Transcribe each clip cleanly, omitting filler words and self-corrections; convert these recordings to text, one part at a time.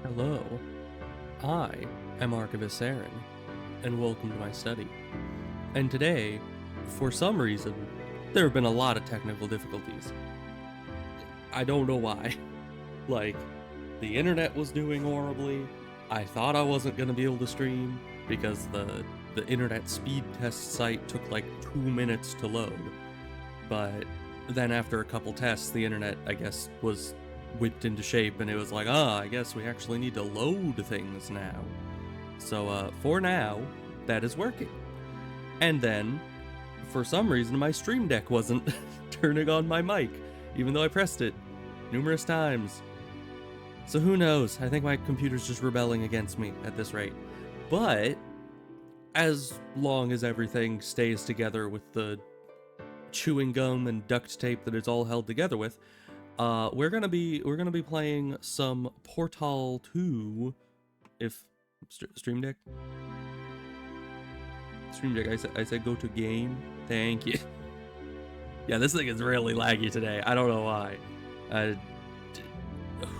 Hello, I am Archivist Aaron, and welcome to my study. And today, for some reason, there have been a lot of technical difficulties. I don't know why. Like, the internet was doing horribly. I thought I wasn't going to be able to stream because the internet speed test site took like 2 minutes to load. But then after a couple tests, the internet, I guess, was whipped into shape and it was like, I guess we actually need to load things now. So for now, that is working. And then, for some reason, my stream deck wasn't turning on my mic, even though I pressed it numerous times. So who knows? I think my computer's just rebelling against me at this rate. But as long as everything stays together with the chewing gum and duct tape that it's all held together with, we're gonna be playing some Portal 2. If Stream Deck, I said go to game. Thank you. Yeah, this thing is really laggy today. I don't know why.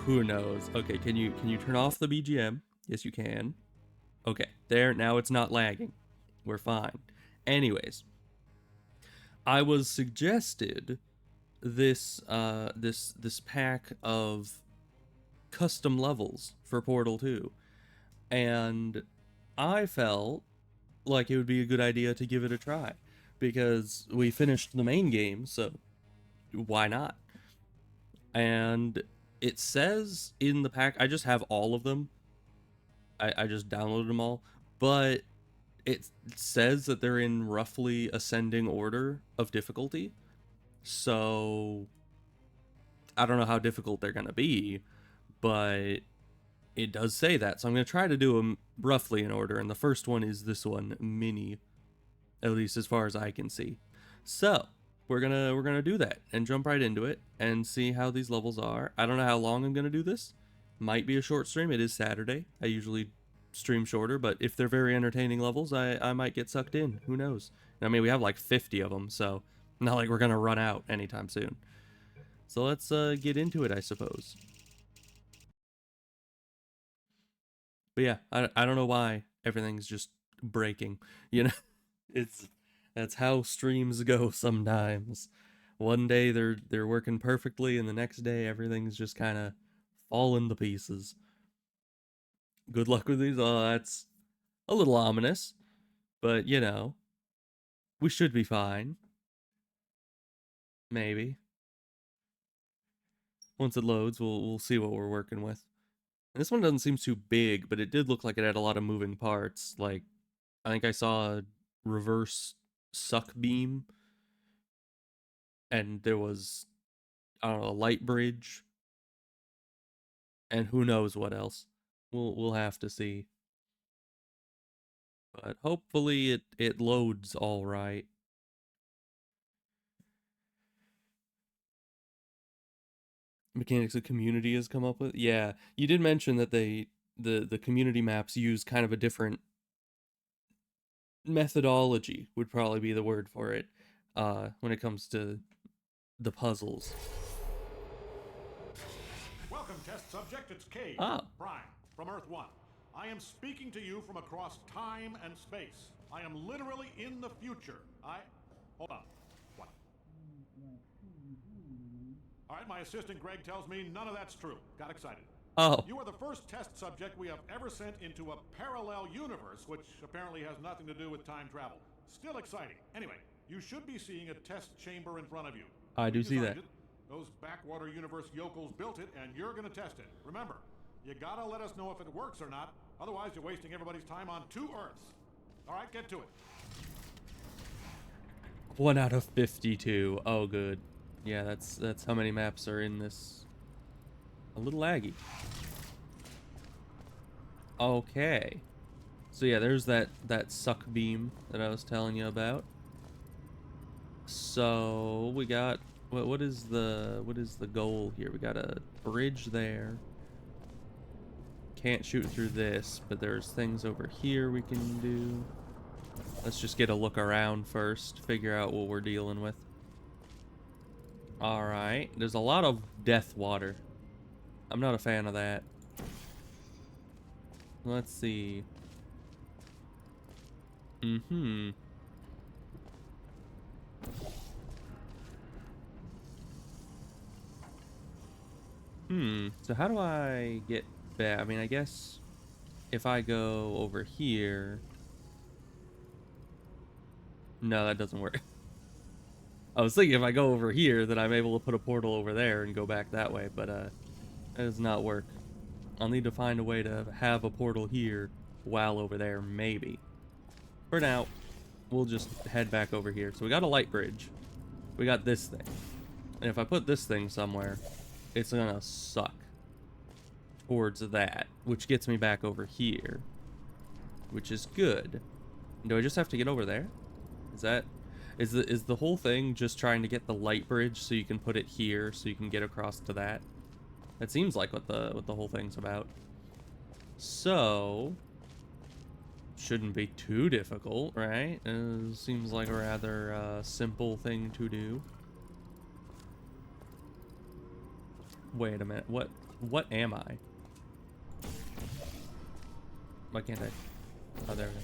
Who knows? Okay, can you turn off the BGM? Yes, you can. Okay, there. Now it's not lagging. We're fine. Anyways, I was suggested this pack of custom levels for Portal 2, and I felt like it would be a good idea to give it a try because we finished the main game, so why not? And it says in the pack, I just have all of them. I just downloaded them all, but it says that they're in roughly ascending order of difficulty. So I don't know how difficult they're gonna be, but it does say that. So I'm gonna try to do them roughly in order. And the first one is this one, Mini, at least as far as I can see. So we're gonna do that and jump right into it and see how these levels are. I don't know how long I'm gonna do this. Might be a short stream. It is Saturday. I usually stream shorter, but if they're very entertaining levels, I might get sucked in. Who knows? I mean, we have like 50 of them, so not like we're gonna run out anytime soon. So let's get into it, I suppose. But yeah, I don't know why everything's just breaking. You know, it's that's how streams go sometimes. One day they're working perfectly, and the next day everything's just kind of falling to pieces. Good luck with these. Oh, that's a little ominous, but you know, we should be fine. Maybe once it loads, we'll see what we're working with. And this one doesn't seem too big, but it did look like it had a lot of moving parts. Like I think I saw a reverse suck beam, and there was, I don't know, a light bridge, and who knows what else. We'll have to see. But hopefully it loads all right. Mechanics the community has come up with. Yeah, you did mention that the community maps use kind of a different methodology, would probably be the word for it, when it comes to the puzzles. Welcome, test subject. It's Cade, Ah, Prime, from Earth 1. I am speaking to you from across time and space. I am literally in the future. Hold on. What? All right, my assistant Greg tells me none of that's true. Got excited. oh, You are the first test subject we have ever sent into a parallel universe, which apparently has nothing to do with time travel. Still exciting. Anyway, you should be seeing a test chamber in front of you. I We do see that. designed it. Those backwater universe yokels built it, and you're going to test it. Remember, you gotta let us know if it works or not. Otherwise, you're wasting everybody's time on two Earths. All right, get to it. 1 out of 52. Oh, good. Yeah, that's how many maps are in this. A little laggy. Okay. So yeah, there's that suck beam that I was telling you about. So we got what is the goal here? We got a bridge there. Can't shoot through this, but there's things over here we can do. Let's just get a look around first, figure out what we're dealing with. All right, there's a lot of death water. I'm not a fan of that. Let's see. Mm-hmm. So how do I get back? I mean, I guess if I go over here... No, that doesn't work. I was thinking if I go over here, then I'm able to put a portal over there and go back that way, but that does not work. I'll need to find a way to have a portal here while over there, maybe. For now, we'll just head back over here. So we got a light bridge. We got this thing. And if I put this thing somewhere, it's gonna suck towards that, which gets me back over here, which is good. Do I just have to get over there? Is the whole thing just trying to get the light bridge so you can put it here so you can get across to that? That seems like what the whole thing's about. So shouldn't be too difficult, right? Seems like a rather simple thing to do. Wait a minute. What am I? Why can't I? Oh, there we go.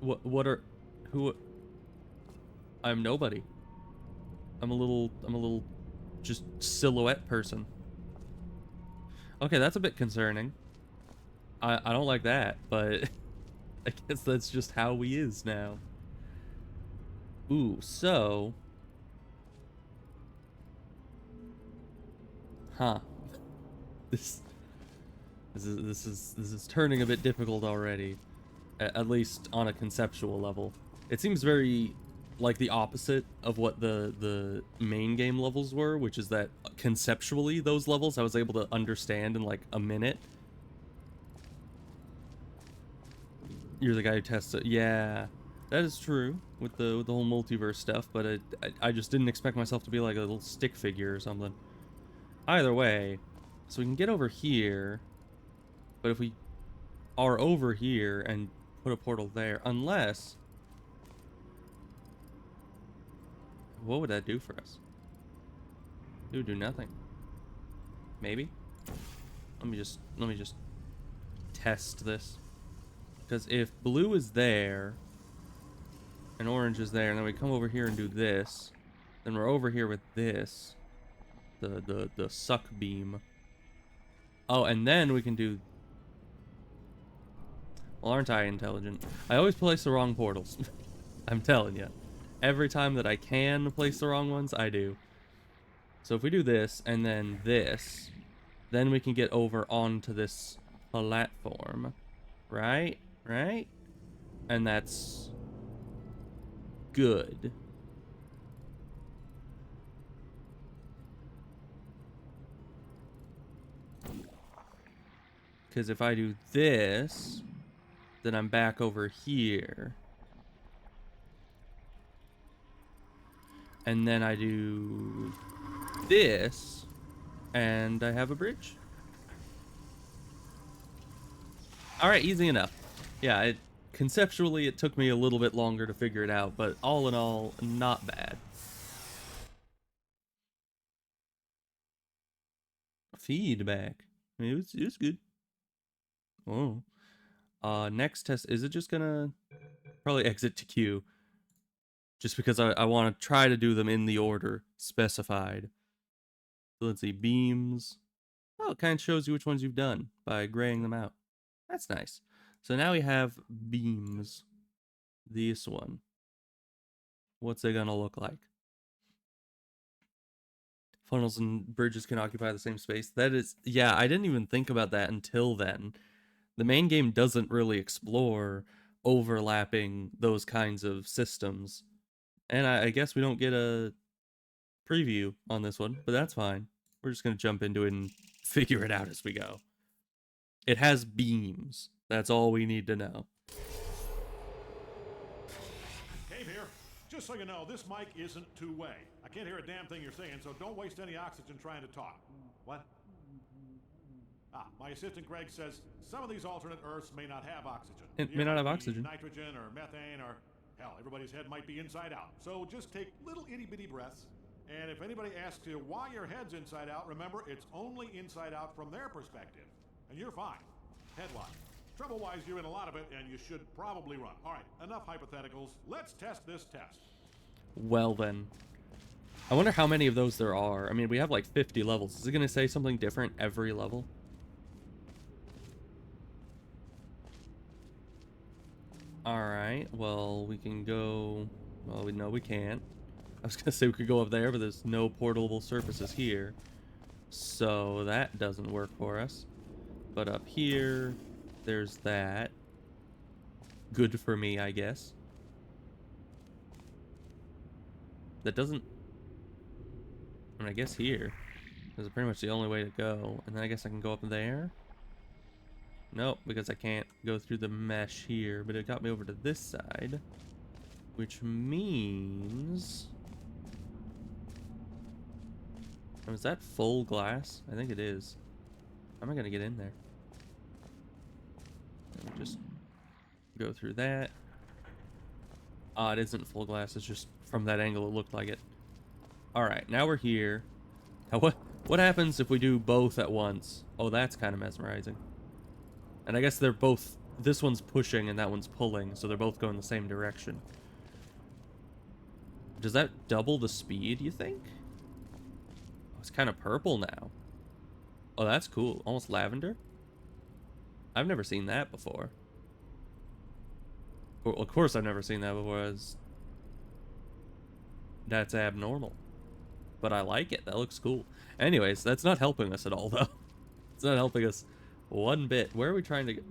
What are... Who... I'm nobody. I'm a little just silhouette person. Okay, that's a bit concerning. I don't like that, but I guess that's just how we is now. Ooh, so... Huh. This is turning a bit difficult already. At least on a conceptual level. It seems very like the opposite of what the main game levels were, which is that conceptually those levels I was able to understand in like a minute. You're the guy who tests it. Yeah, that is true with the whole multiverse stuff, but I just didn't expect myself to be like a little stick figure or something. Either way, so we can get over here, but if we are over here and put a portal there, unless... What would that do for us? It would do nothing. Maybe? Let me just test this. Because if blue is there, and orange is there, and then we come over here and do this, then we're over here with this. The suck beam. Oh, and then we can do... Well, aren't I intelligent? I always place the wrong portals. I'm telling you. Every time that I can place the wrong ones, I do. So if we do this, and then this, then we can get over onto this platform. Right? Right? And that's... good. Because if I do this... then I'm back over here. And then I do this, and I have a bridge. All right, easy enough. Yeah, conceptually it took me a little bit longer to figure it out, but all in all, not bad. Feedback. I mean, it was good. Oh. Next test, is it just gonna probably exit to queue? Just because I want to try to do them in the order specified. So let's see, beams. Oh, it kind of shows you which ones you've done by graying them out. That's nice. So now we have beams. This one. What's it gonna look like? Funnels and bridges can occupy the same space. That is, yeah, I didn't even think about that until then. The main game doesn't really explore overlapping those kinds of systems. And I guess we don't get a preview on this one, but that's fine. We're just going to jump into it and figure it out as we go. It has beams. That's all we need to know. Cave here. Just so you know, this mic isn't two-way. I can't hear a damn thing you're saying, so don't waste any oxygen trying to talk. What? My assistant Greg says some of these alternate Earths may not have oxygen. It may not have oxygen. Nitrogen or methane or, hell, everybody's head might be inside out. So just take little itty-bitty breaths And if anybody asks you why your head's inside out, remember it's only inside out from their perspective. And you're fine. Headline. Trouble-wise, you're in a lot of it, and you should probably run. All right, enough hypotheticals. Let's test this test. Well then. I wonder how many of those there are. I mean, we have like 50 levels. Is it going to say something different every level? Alright, well, we can go... Well, no, we can't. I was going to say we could go up there, but there's no portable surfaces here. So that doesn't work for us. But up here, there's that. Good for me, I guess. That doesn't... I mean, I guess here is pretty much the only way to go. And then I guess I can go up there. Nope, because I can't go through the mesh here. But it got me over to this side. Which means... Oh, is that full glass? I think it is. How am I going to get in there? Let me just go through that. Ah, it isn't full glass. It's just from that angle it looked like it. Alright, now we're here. Now what happens if we do both at once? Oh, that's kind of mesmerizing. And I guess they're both... This one's pushing and that one's pulling, so they're both going the same direction. Does that double the speed, you think? Oh, it's kind of purple now. Oh, that's cool. Almost lavender? I've never seen that before. Well, of course I've never seen that before. That's abnormal. But I like it. That looks cool. Anyways, that's not helping us at all, though. It's not helping us one bit. Where are we trying to go?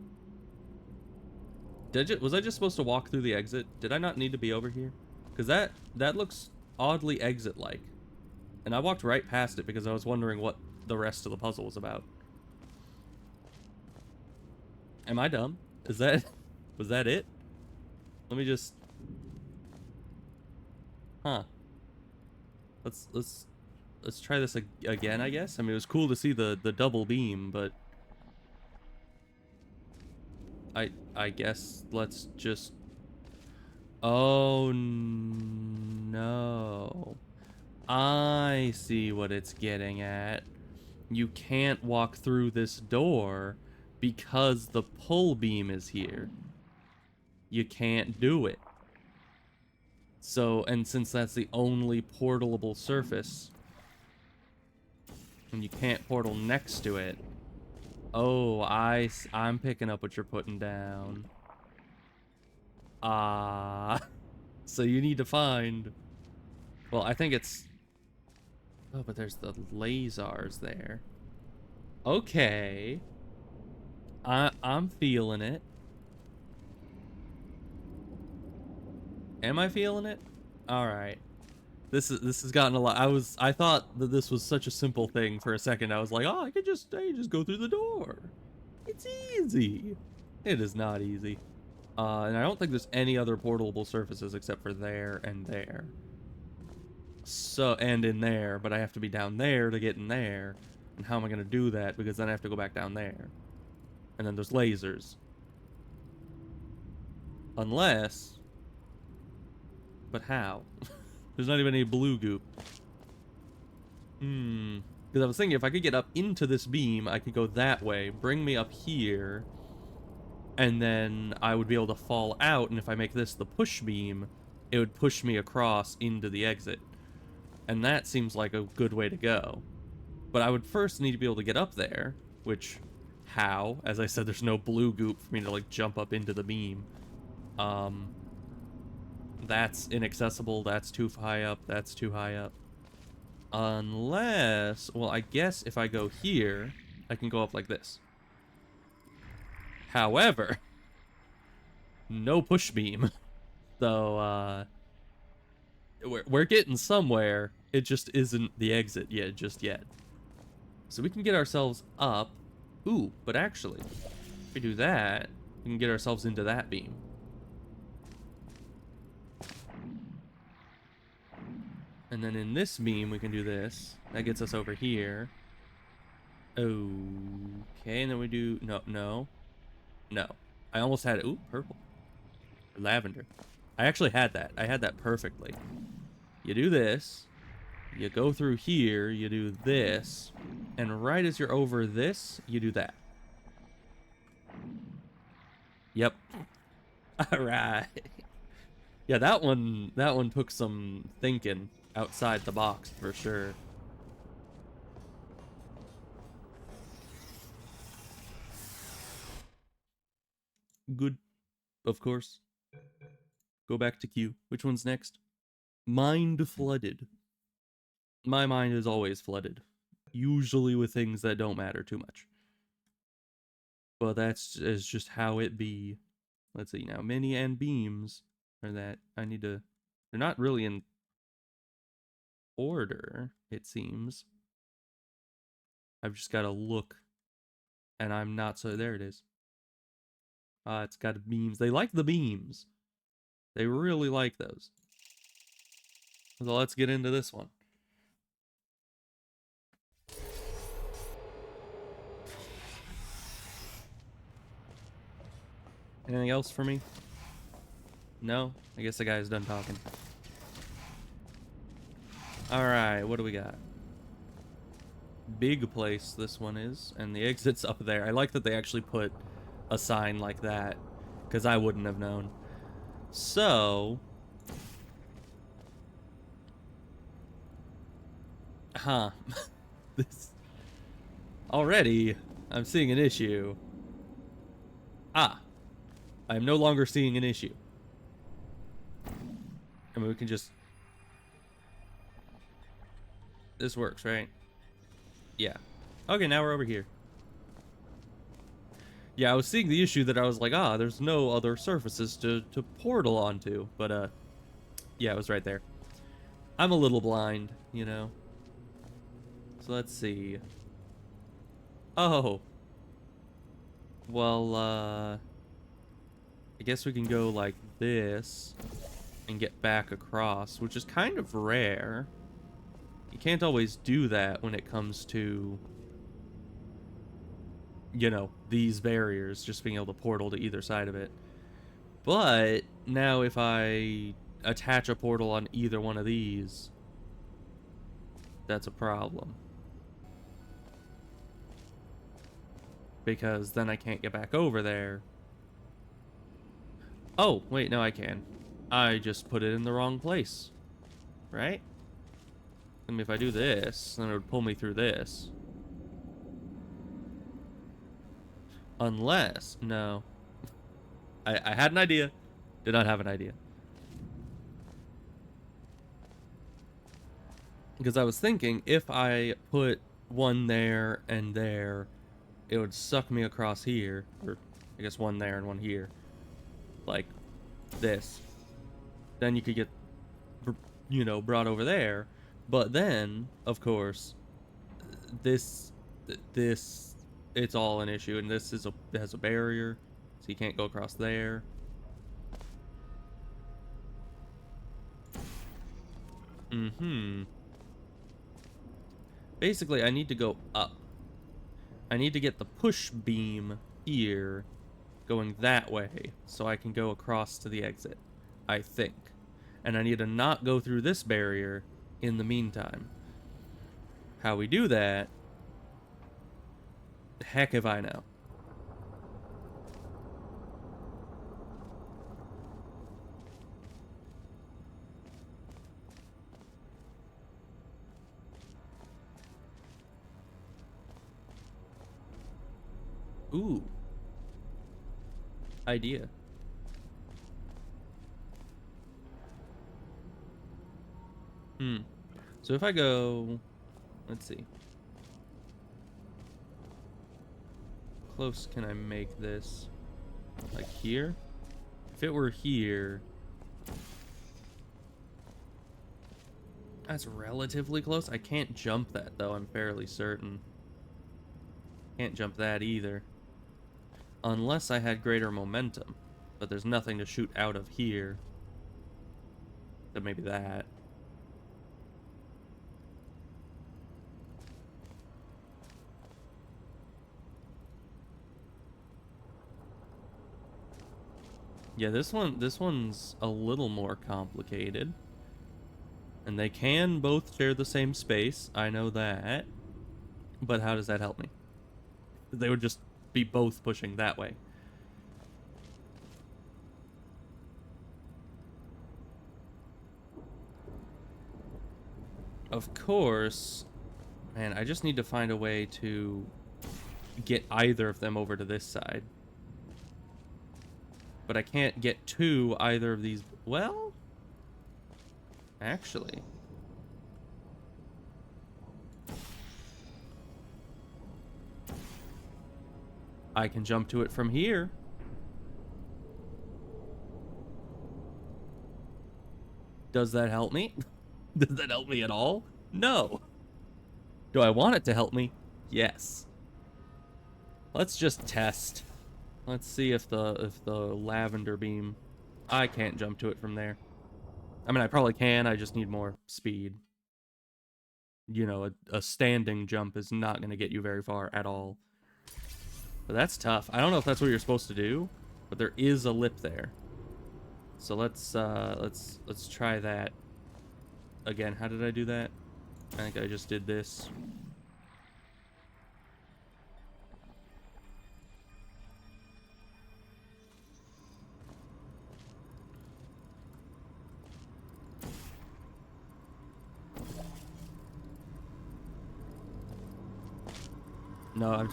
Was I just supposed to walk through the exit? Did I not need to be over here? Because that looks oddly exit-like. And I walked right past it because I was wondering what the rest of the puzzle was about. Am I dumb? Was that it? Let me just... Huh. Let's try this again, I guess. I mean, it was cool to see the double beam, but I guess let's just... Oh no. I see what it's getting at. You can't walk through this door because the pull beam is here. You can't do it. So, and since that's the only portalable surface, and you can't portal next to it, oh, I'm picking up what you're putting down. So you need to find... Well, I think it's... Oh, but there's the lasers there. Okay. I'm feeling it. Am I feeling it? Alright. This has gotten a lot. I thought that this was such a simple thing for a second. I was like, oh, I could just go through the door. It's easy. It is not easy. And I don't think there's any other portable surfaces except for there and there. So, and in there, but I have to be down there to get in there. And how am I going to do that? Because then I have to go back down there. And then there's lasers. Unless... But how? There's not even any blue goop. Because I was thinking if I could get up into this beam, I could go that way, bring me up here, and then I would be able to fall out, and if I make this the push beam, it would push me across into the exit. And that seems like a good way to go. But I would first need to be able to get up there, which, how? As I said, there's no blue goop for me to, like, jump up into the beam. That's inaccessible, that's too high up, that's too high up. Unless, well, I guess if I go here, I can go up like this. However, no push beam. So, we're getting somewhere. It just isn't the exit yet, just yet. So we can get ourselves up. Ooh, but actually, if we do that, we can get ourselves into that beam. And then in this beam, we can do this. That gets us over here. Okay, and then we do... No. I almost had it. Ooh, purple. Lavender. I actually had that. I had that perfectly. You do this. You go through here, you do this, and right as you're over this, you do that. Yep. All right. Yeah, that one took some thinking outside the box for sure. Good, of course. Go back to Q. Which one's next? Mind flooded. My mind is always flooded. Usually with things that don't matter too much. But that's is just how it be. Let's see now. Mini and beams are that I need to. They're not really in order, it seems. I've just got to look, and I'm not so. There it is. It's got beams. They like the beams. They really like those. So let's get into this one. Anything else for me? No? I guess the guy's done talking. Alright, what do we got? Big place this one is, and the exit's up there. I like that they actually put a sign like that, because I wouldn't have known. So... Huh. This... Already, I'm seeing an issue. Ah. I am no longer seeing an issue. I mean, we can just... This works, right? Yeah. Okay, now we're over here. Yeah, I was seeing the issue that I was like, there's no other surfaces to portal onto. But, yeah, it was right there. I'm a little blind, you know. So let's see. Oh. Well, I guess we can go like this and get back across, which is kind of rare. You can't always do that when it comes to, you know, these barriers, just being able to portal to either side of it. But now if I attach a portal on either one of these, that's a problem. Because then I can't get back over there. Oh, wait, no, I can. I just put it in the wrong place. Right? I mean, if I do this, then it would pull me through this. Unless, no. I had an idea. Did not have an idea. Because I was thinking, if I put one there and there, it would suck me across here. Or, I guess one there and one here. Like this. Then you could get, you know, brought over there. But then, of course, this, it's all an issue. And this is has a barrier. So you can't go across there. Basically, I need to go up. I need to get the push beam here going that way so I can go across to the exit, I think. And I need to not go through this barrier in the meantime. How we do that, heck if I know. Ooh. Idea. So if I go, let's see. Close can I make this? Like here? If it were here, that's relatively close. I can't jump that though, I'm fairly certain. Can't jump that either. Unless I had greater momentum. But there's nothing to shoot out of here. So maybe that. Yeah, this one's a little more complicated. And they can both share the same space, I know that. But how does that help me? They would just be both pushing that way. Of course, man, I just need to find a way to get either of them over to this side. But I can't get to either of these. Well, actually, I can jump to it from here. Does that help me? Does that help me at all? No. Do I want it to help me? Yes. Let's just test. Let's see if the lavender beam, I can't jump to it from there. I mean, I probably can, I just need more speed. You know, a standing jump is not going to get you very far at all. But that's tough. I don't know if that's what you're supposed to do, but there is a lip there. So let's try that. Again, how did I do that? I think I just did this. No,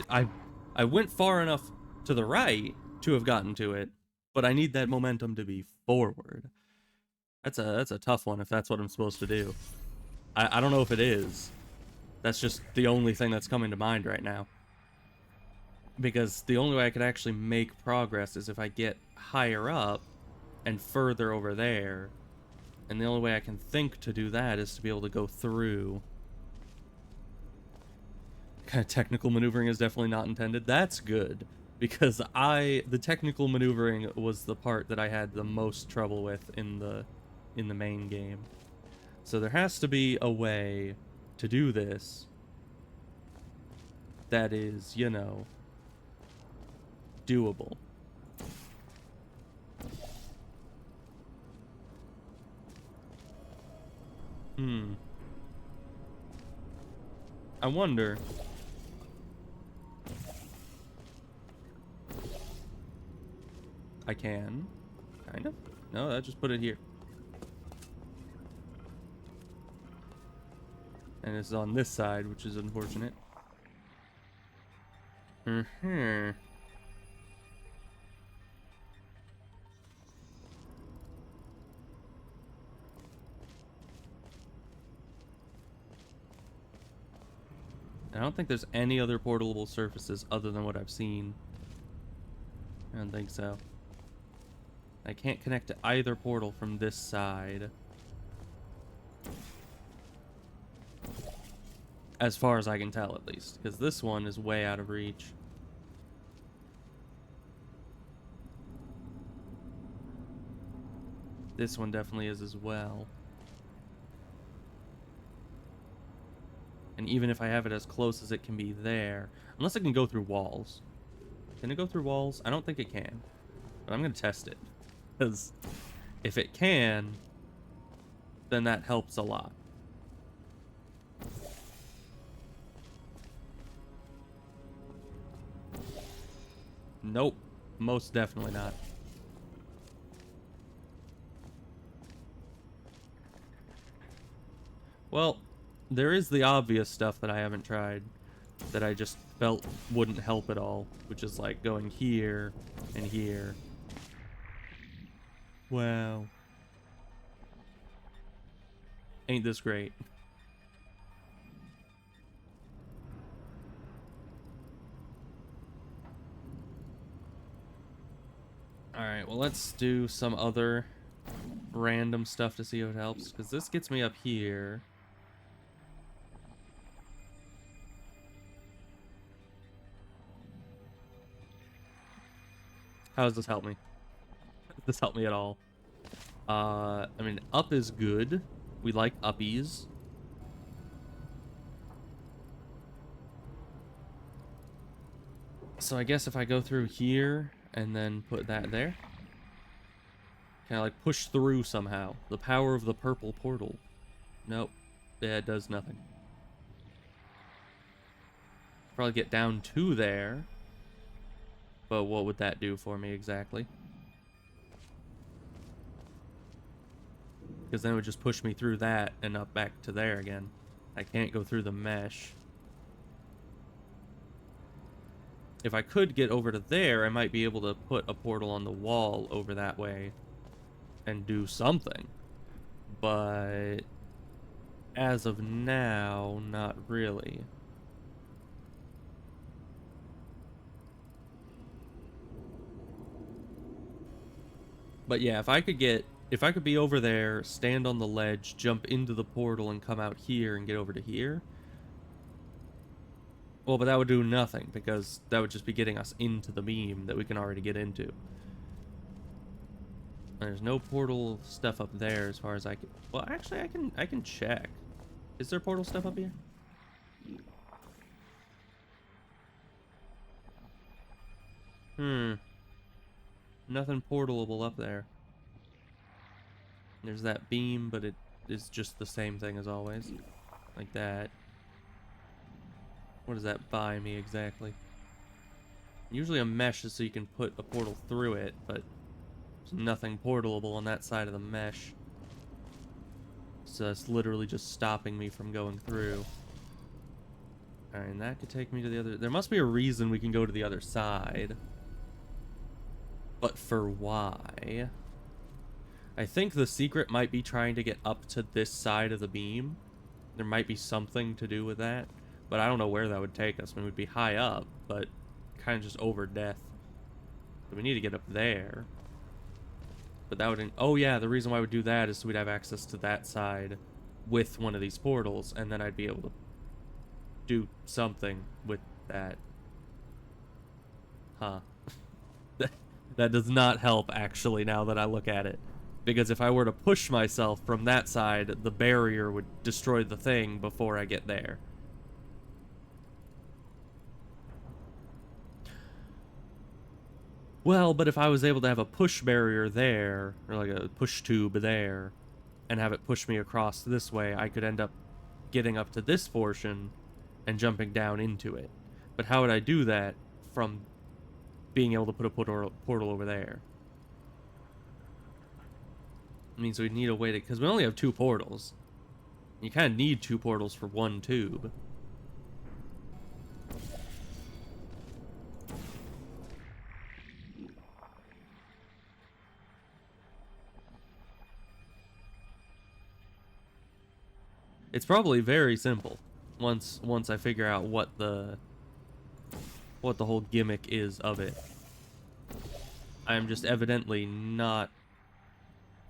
I went far enough to the right to have gotten to it, but I need that momentum to be forward. That's a tough one if that's what I'm supposed to do. I don't know if it is. That's just the only thing that's coming to mind right now. Because the only way I could actually make progress is if I get higher up and further over there. And the only way I can think to do that is to be able to go through. Kind of technical maneuvering is definitely not intended. That's good. Because the technical maneuvering was the part that I had the most trouble with in the main game. So there has to be a way to do this that is, you know, doable. I wonder. I can. Kind of. No, I just put it here. And it's on this side, which is unfortunate. Mm-hmm. I don't think there's any other portable surfaces other than what I've seen. I don't think so. I can't connect to either portal from this side. As far as I can tell, at least. Because this one is way out of reach. This one definitely is as well. And even if I have it as close as it can be there... Unless it can go through walls. Can it go through walls? I don't think it can. But I'm going to test it. Because if it can, then that helps a lot. Nope. Most definitely not. Well, there is the obvious stuff that I haven't tried that I just felt wouldn't help at all, which is like going here and here. Wow. Ain't this great? Alright, well let's do some other random stuff to see if it helps, because this gets me up here. How does this help me? Does this help me at all? I mean, up is good. We like uppies. So I guess if I go through here and then put that there, kind of like push through somehow. The power of the purple portal. Nope. Yeah, it does nothing. Probably get down to there. But what would that do for me exactly? Because then it would just push me through that and up back to there again. I can't go through the mesh. If I could get over to there, I might be able to put a portal on the wall over that way and do something. But as of now, not really. But yeah, if I could be over there, stand on the ledge, jump into the portal and come out here and get over to here. Well, but that would do nothing because that would just be getting us into the beam that we can already get into. There's no portal stuff up there as far as I can. Well, actually, I can check. Is there portal stuff up here? Nothing portalable up there. There's that beam, but it is just the same thing as always. Like that. What does that buy me exactly? Usually a mesh is so you can put a portal through it, but there's nothing portalable on that side of the mesh. So it's literally just stopping me from going through. Alright, and that could take me to the other... There must be a reason we can go to the other side. But for why? I think the secret might be trying to get up to this side of the beam. There might be something to do with that. But I don't know where that would take us. I mean, we'd be high up, but kind of just over death. So we need to get up there. But that would... Oh yeah, the reason why we'd do that is so we'd have access to that side with one of these portals, and then I'd be able to do something with that. Huh. That does not help, actually, now that I look at it. Because if I were to push myself from that side, the barrier would destroy the thing before I get there. Well, but if I was able to have a push barrier there, or like a push tube there, and have it push me across this way, I could end up getting up to this portion and jumping down into it. But how would I do that from being able to put a portal over there? It means we'd need a way to... Because we only have 2 portals. You kind of need 2 portals for 1 tube. It's probably very simple once I figure out what the whole gimmick is of it. I am just evidently not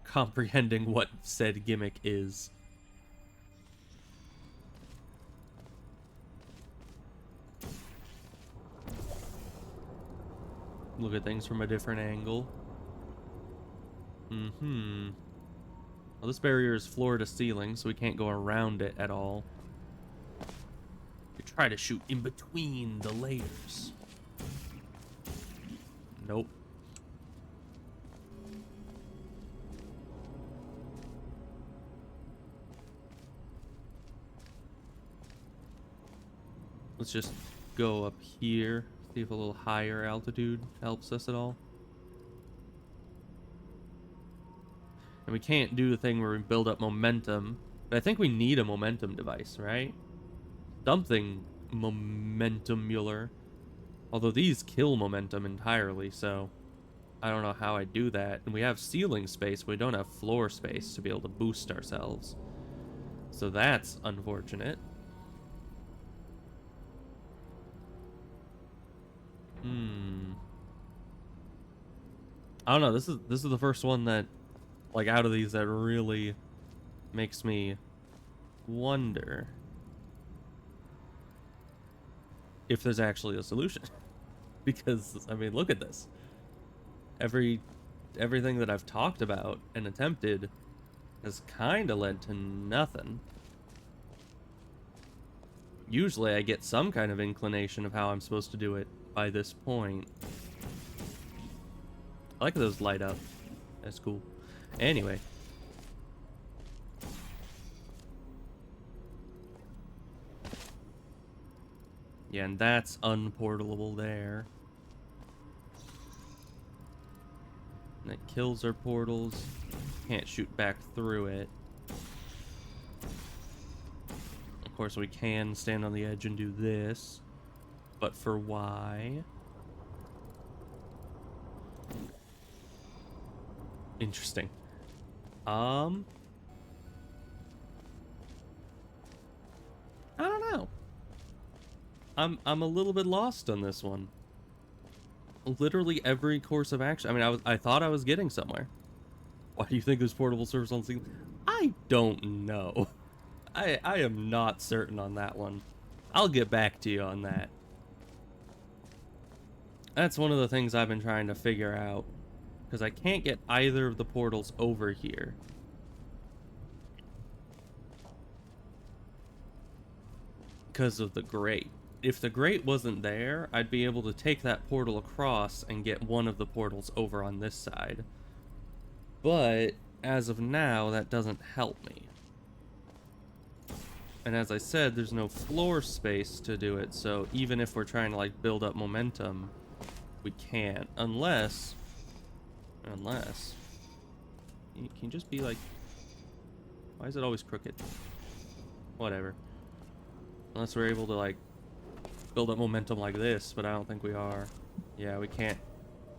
comprehending what said gimmick is. Look at things from a different angle. Well, this barrier is floor to ceiling, so we can't go around it at all. We try to shoot in between the layers. Nope. Let's just go up here, see if a little higher altitude helps us at all. And we can't do the thing where we build up momentum, but I think we need a momentum device, right? Something momentumular. Although these kill momentum entirely, so I don't know how I do that. And we have ceiling space, but we don't have floor space to be able to boost ourselves. So that's unfortunate. I don't know, this is the first one that, like, out of these that really makes me wonder if there's actually a solution. Because, I mean, look at this. Everything that I've talked about and attempted has kind of led to nothing. Usually I get some kind of inclination of how I'm supposed to do it by this point. I like those light up. That's cool. Anyway. Yeah, and that's unportalable there. And that kills our portals. Can't shoot back through it. Of course, we can stand on the edge and do this. But for why? Interesting. I don't know. I'm a little bit lost on this one. Literally every course of action. I mean, I thought I was getting somewhere. Why do you think there's portable servers on single? I don't know. I am not certain on that one. I'll get back to you on that. That's one of the things I've been trying to figure out, because I can't get either of the portals over here. Because of the grate. If the grate wasn't there, I'd be able to take that portal across and get one of the portals over on this side. But as of now, that doesn't help me. And as I said, there's no floor space to do it, so even if we're trying to like build up momentum, we can't. Unless can you just be like, why is it always crooked? Whatever. Unless we're able to like build up momentum like this, but I don't think we are. Yeah, we can't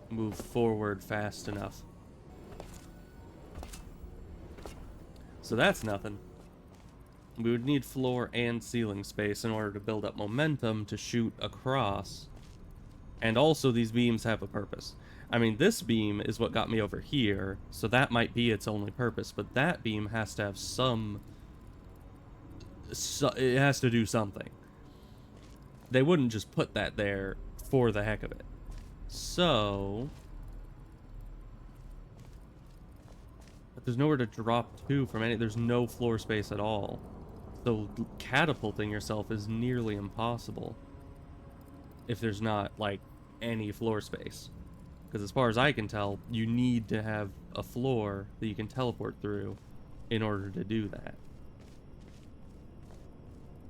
move forward fast enough. So that's nothing. We would need floor and ceiling space in order to build up momentum to shoot across. And also these beams have a purpose. I mean, this beam is what got me over here, so that might be its only purpose, but that beam has to have it has to do something. They wouldn't just put that there for the heck of it. So... but there's nowhere to drop to from any... there's no floor space at all. So catapulting yourself is nearly impossible. If there's not, like, any floor space. Because as far as I can tell, you need to have a floor that you can teleport through in order to do that.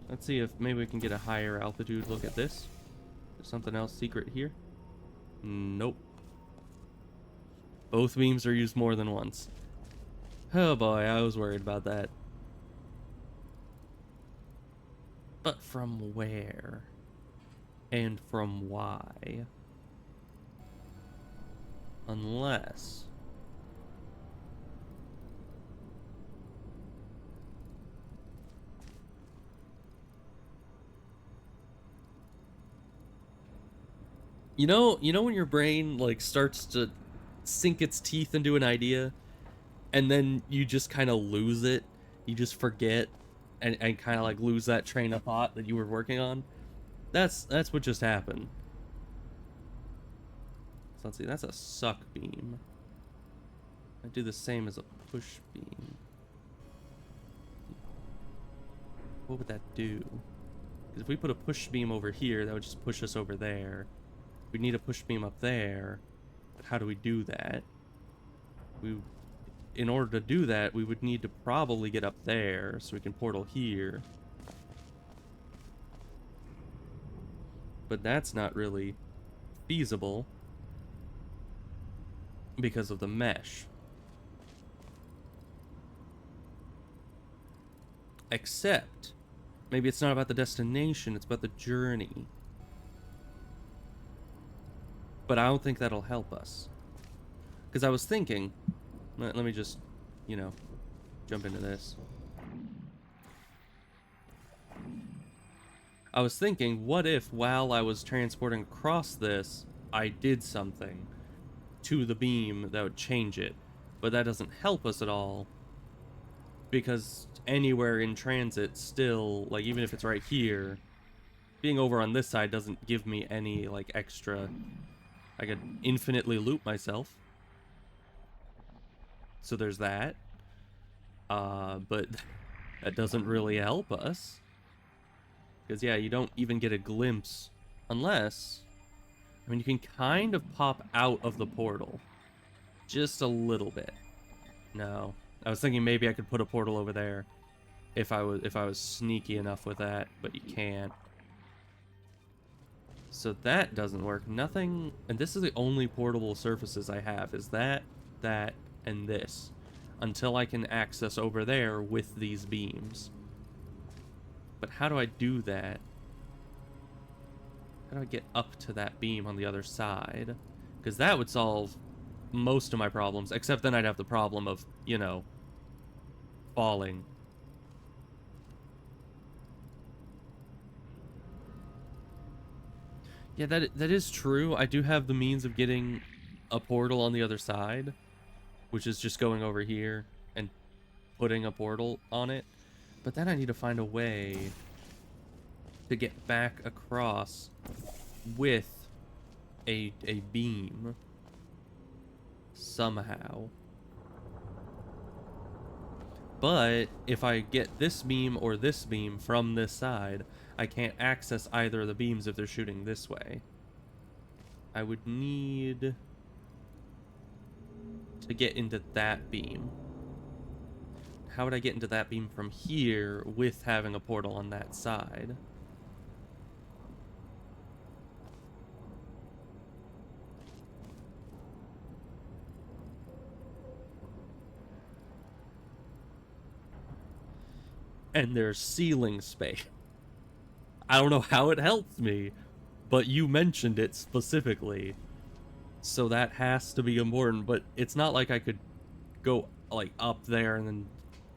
Let's see if maybe we can get a higher altitude look at this. There's something else secret here. Nope. Both beams are used more than once. Oh boy, I was worried about that. But from where? And from why? Unless... You know when your brain like starts to sink its teeth into an idea and then you just kind of lose it, you just forget and kind of like lose that train of thought that you were working on? That's what just happened. So let's see, that's a suck beam. I do the same as a push beam. What would that do? Because if we put a push beam over here, that would just push us over there. We need a push beam up there, but how do we do that? In order to do that, we would need to probably get up there so we can portal here. But that's not really feasible because of the mesh. Except, maybe it's not about the destination, it's about the journey. But I don't think that'll help us. Because I was thinking... Let me just, you know, jump into this. I was thinking, what if while I was transporting across this, I did something to the beam that would change it? But that doesn't help us at all. Because anywhere in transit still, like even if it's right here, being over on this side doesn't give me any like extra... I could infinitely loop myself. So there's that. But that doesn't really help us. Because, yeah, you don't even get a glimpse. Unless... I mean, you can kind of pop out of the portal. Just a little bit. No. I was thinking maybe I could put a portal over there. If I was sneaky enough with that. But you can't. So that doesn't work. Nothing, and this is the only portable surfaces I have, is that, and this. Until I can access over there with these beams. But how do I do that? How do I get up to that beam on the other side? Because that would solve most of my problems, except then I'd have the problem of, you know, falling. Yeah, that is true. I do have the means of getting a portal on the other side, which is just going over here and putting a portal on it. But then I need to find a way to get back across with a beam somehow. But if I get this beam or this beam from this side, I can't access either of the beams if they're shooting this way. I would need to get into that beam. How would I get into that beam from here with having a portal on that side? And there's ceiling space. I don't know how it helps me, but you mentioned it specifically. So that has to be important, but it's not like I could go like up there and then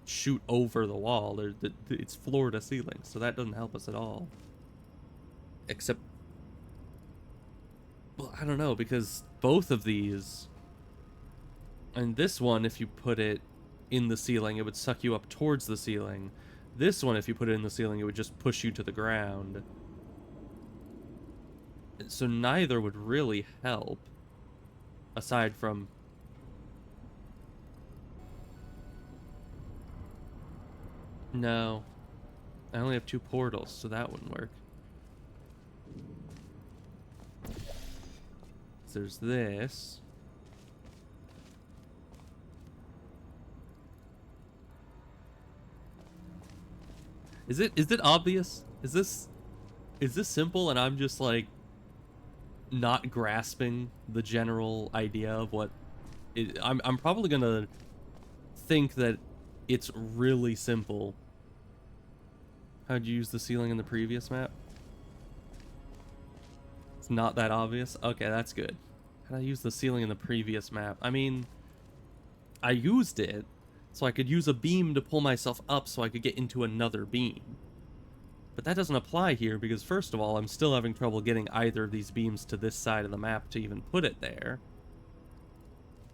shoot over the wall. It's floor to ceiling, so that doesn't help us at all. Except, well, I don't know, because both of these, and this one, if you put it in the ceiling, it would suck you up towards the ceiling. This one, if you put it in the ceiling, it would just push you to the ground. So neither would really help, aside from... No. I only have 2 portals, so that wouldn't work. So there's this. Is it obvious? Is this simple and I'm just like not grasping the general idea of what I'm probably gonna think that it's really simple. How'd you use the ceiling in the previous map? It's not that obvious? Okay, that's good. How'd I use the ceiling in the previous map? I mean, I used it so I could use a beam to pull myself up so I could get into another beam. But that doesn't apply here because, first of all, I'm still having trouble getting either of these beams to this side of the map to even put it there.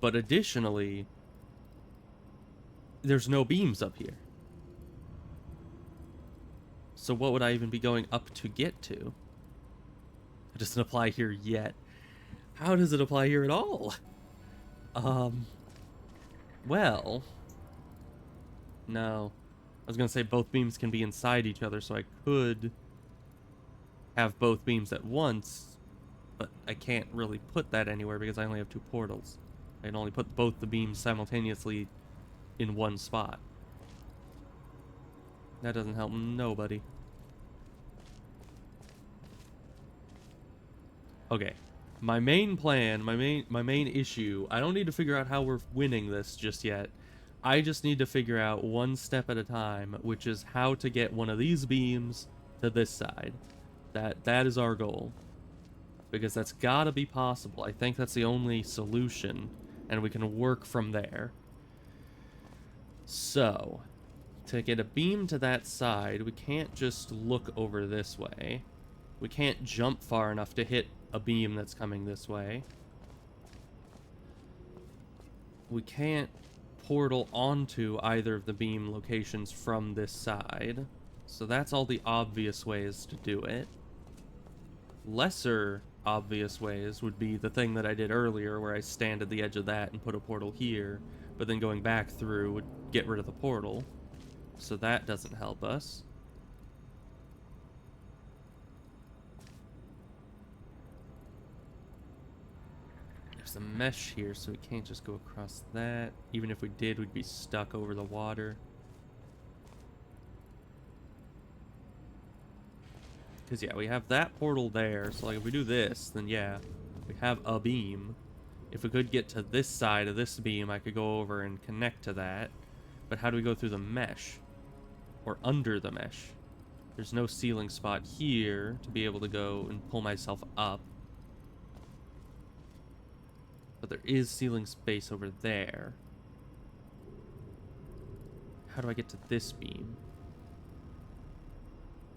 But additionally, there's no beams up here. So what would I even be going up to get to? It doesn't apply here yet. How does it apply here at all? Well... No. I was gonna say both beams can be inside each other, so I could have both beams at once, but I can't really put that anywhere because I only have 2 portals. I can only put both the beams simultaneously in one spot. That doesn't help nobody. Okay. My main plan, my main issue, I don't need to figure out how we're winning this just yet. I just need to figure out one step at a time, which is how to get one of these beams to this side. That is our goal. Because that's gotta be possible. I think that's the only solution, and we can work from there. So, to get a beam to that side, we can't just look over this way. We can't jump far enough to hit a beam that's coming this way. We can't portal onto either of the beam locations from this side. So that's all the obvious ways to do it. Lesser obvious ways would be the thing that I did earlier where I stand at the edge of that and put a portal here, but then going back through would get rid of the portal. So that doesn't help us. There's a mesh here, so we can't just go across that. Even if we did, we'd be stuck over the water. because yeah, we have that portal there. So like if we do this, then yeah, we have a beam. If we could get to this side of this beam, I could go over and connect to that. But how do we go through the mesh? Or under the mesh? There's no ceiling spot here to be able to go and pull myself up. But there is ceiling space over there. How do I get to this beam?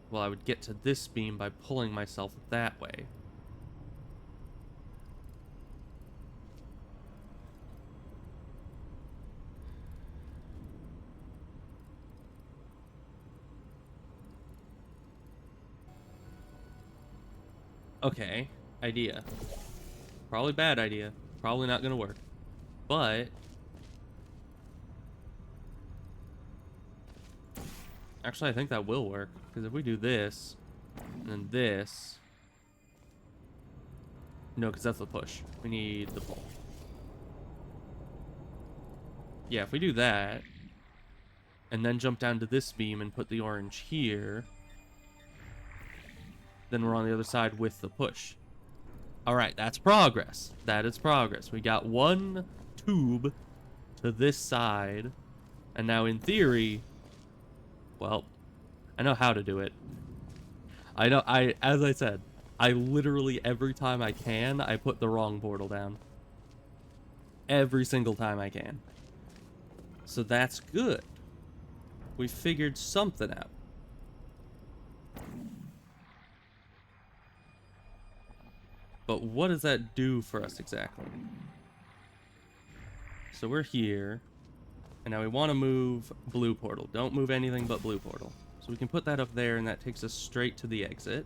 Well, I would get to this beam by pulling myself that way. Okay, idea. Probably bad idea. Probably not gonna work. But actually, I think that will work. Because if we do this, and then this... No, because that's the push. We need the pull. Yeah, if we do that, and then jump down to this beam and put the orange here, then we're on the other side with the push. Alright, that's progress. That is progress. We got one tube to this side, and now in theory, well, I know how to do it. As I said, I literally, every time I can, I put the wrong portal down. Every single time I can. So that's good. We figured something out. But what does that do for us exactly? So we're here. And now we want to move blue portal. Don't move anything but blue portal. So we can put that up there, and that takes us straight to the exit.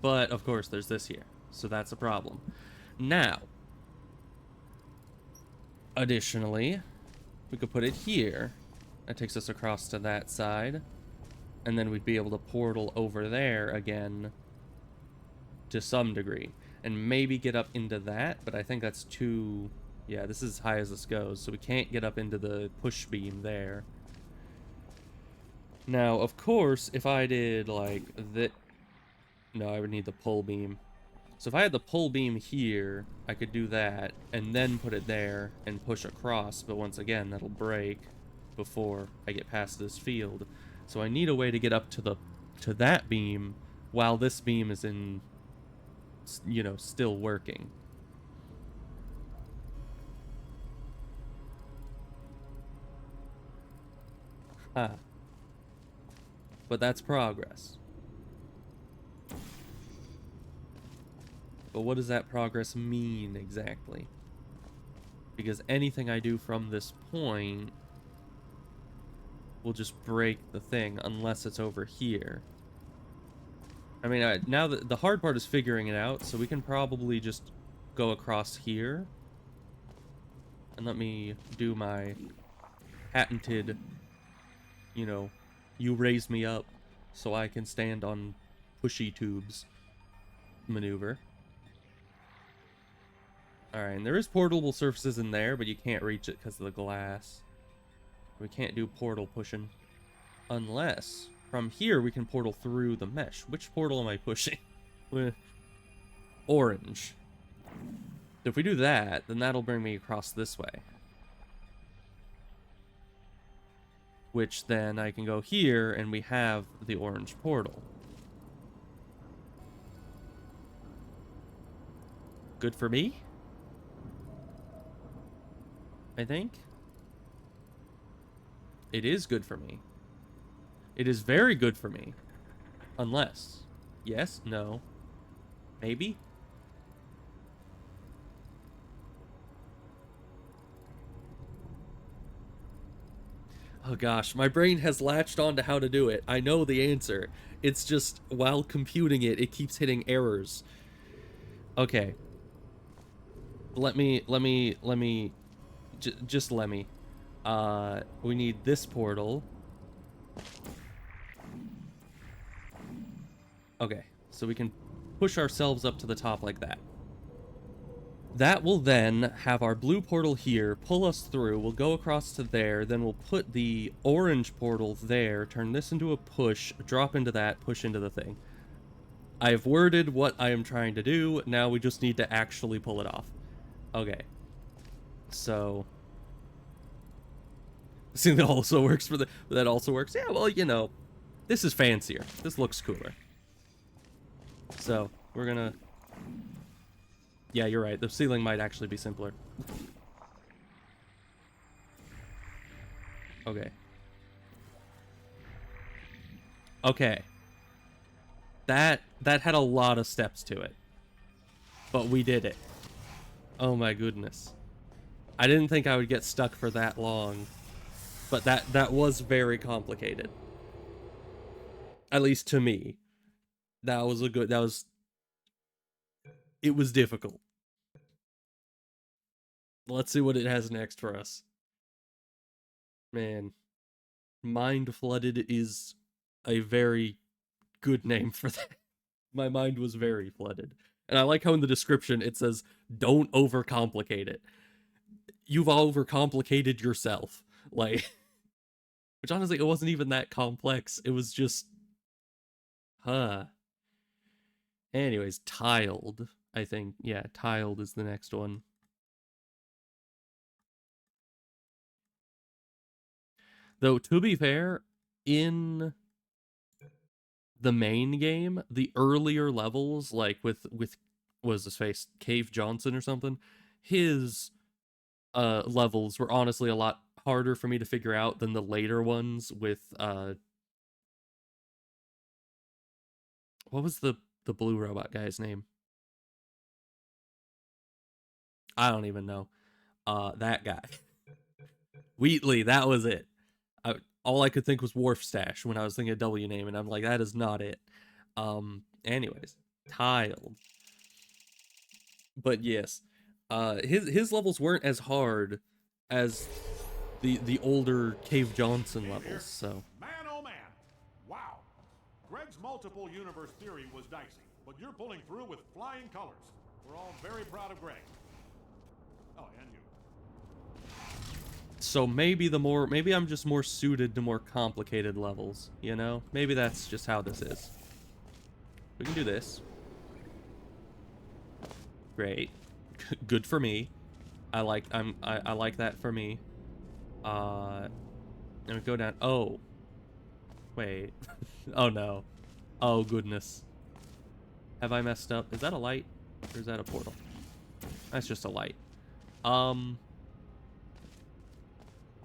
But, of course, there's this here. So that's a problem. Now, additionally, we could put it here. That takes us across to that side. And then we'd be able to portal over there again to some degree. And maybe get up into that, but I think that's too... Yeah, this is as high as this goes, so we can't get up into the push beam there. Now, of course, if I did, like, that... No, I would need the pull beam. So if I had the pull beam here, I could do that, and then put it there, and push across, but once again, that'll break before I get past this field. So I need a way to get up to that beam, while this beam is in... you know, still working. But that's progress. But what does that progress mean exactly? Because anything I do from this point will just break the thing unless it's over here. I mean, now the hard part is figuring it out, so we can probably just go across here. And let me do my patented, you know, you raise me up so I can stand on pushy tubes maneuver. Alright, and there is portable surfaces in there, but you can't reach it because of the glass. We can't do portal pushing. Unless... from here, we can portal through the mesh. Which portal am I pushing? Orange. So if we do that, then that'll bring me across this way. Which then I can go here, and we have the orange portal. Good for me? I think. It is good for me. It is very good for me. Unless. Yes? No. Maybe? Oh gosh, my brain has latched on to how to do it. I know the answer. It's just, while computing it, it keeps hitting errors. Okay. Let me... Just let me. We need this portal. Okay, so we can push ourselves up to the top like that. That will then have our blue portal here, pull us through, we'll go across to there, then we'll put the orange portal there, turn this into a push, drop into that, push into the thing. I've worded what I am trying to do, now we just need to actually pull it off. Okay. So... See, that also works for the... That also works? Yeah, well, you know, this is fancier. This looks cooler. So, we're gonna... Yeah, you're right. The ceiling might actually be simpler. Okay. Okay. That had a lot of steps to it. But we did it. Oh my goodness. I didn't think I would get stuck for that long. But that was very complicated. At least to me. That was it was difficult. Let's see what it has next for us. Man. Mind Flooded is a very good name for that. My mind was very flooded. And I like how in the description it says, don't overcomplicate it. You've overcomplicated yourself. Like, which honestly, it wasn't even that complex. It was just, Anyways, Tiled, I think. Yeah, Tiled is the next one. Though, to be fair, in the main game, the earlier levels, like with what was his face, Cave Johnson or something, his levels were honestly a lot harder for me to figure out than the later ones with what was the blue robot guy's name? I don't even know. That guy. Wheatley, that was it. All I could think was Wharf Stash when I was thinking of W name, and I'm like, that is not it. Anyways, Tiled. But yes, his levels weren't as hard as the older Cave Johnson levels. So man, oh man, wow! Greg's multiple universe theory was dicey, but you're pulling through with flying colors. We're all very proud of Greg. Oh, and you. So maybe I'm just more suited to more complicated levels, you know? Maybe that's just how this is. We can do this. Great. Good for me. I like that for me. Let me go down. Oh. Wait. Oh no. Oh goodness. Have I messed up? Is that a light? Or is that a portal? That's just a light.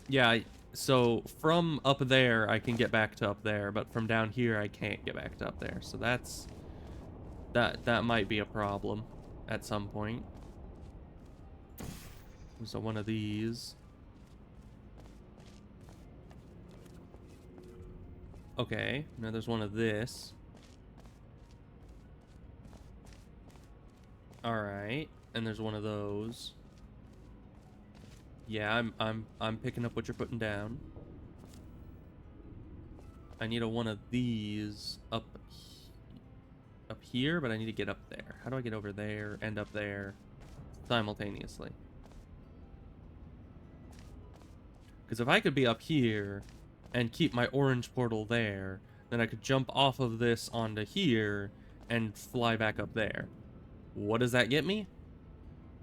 Yeah, so from up there I can get back to up there, but from down here I can't get back to up there. So that might be a problem at some point. So one of these. Okay, now there's one of this. All right, and there's one of those. Yeah, I'm picking up what you're putting down. I need one of these up here, but I need to get up there. How do I get over there and up there simultaneously? Because if I could be up here and keep my orange portal there, then I could jump off of this onto here and fly back up there. What does that get me?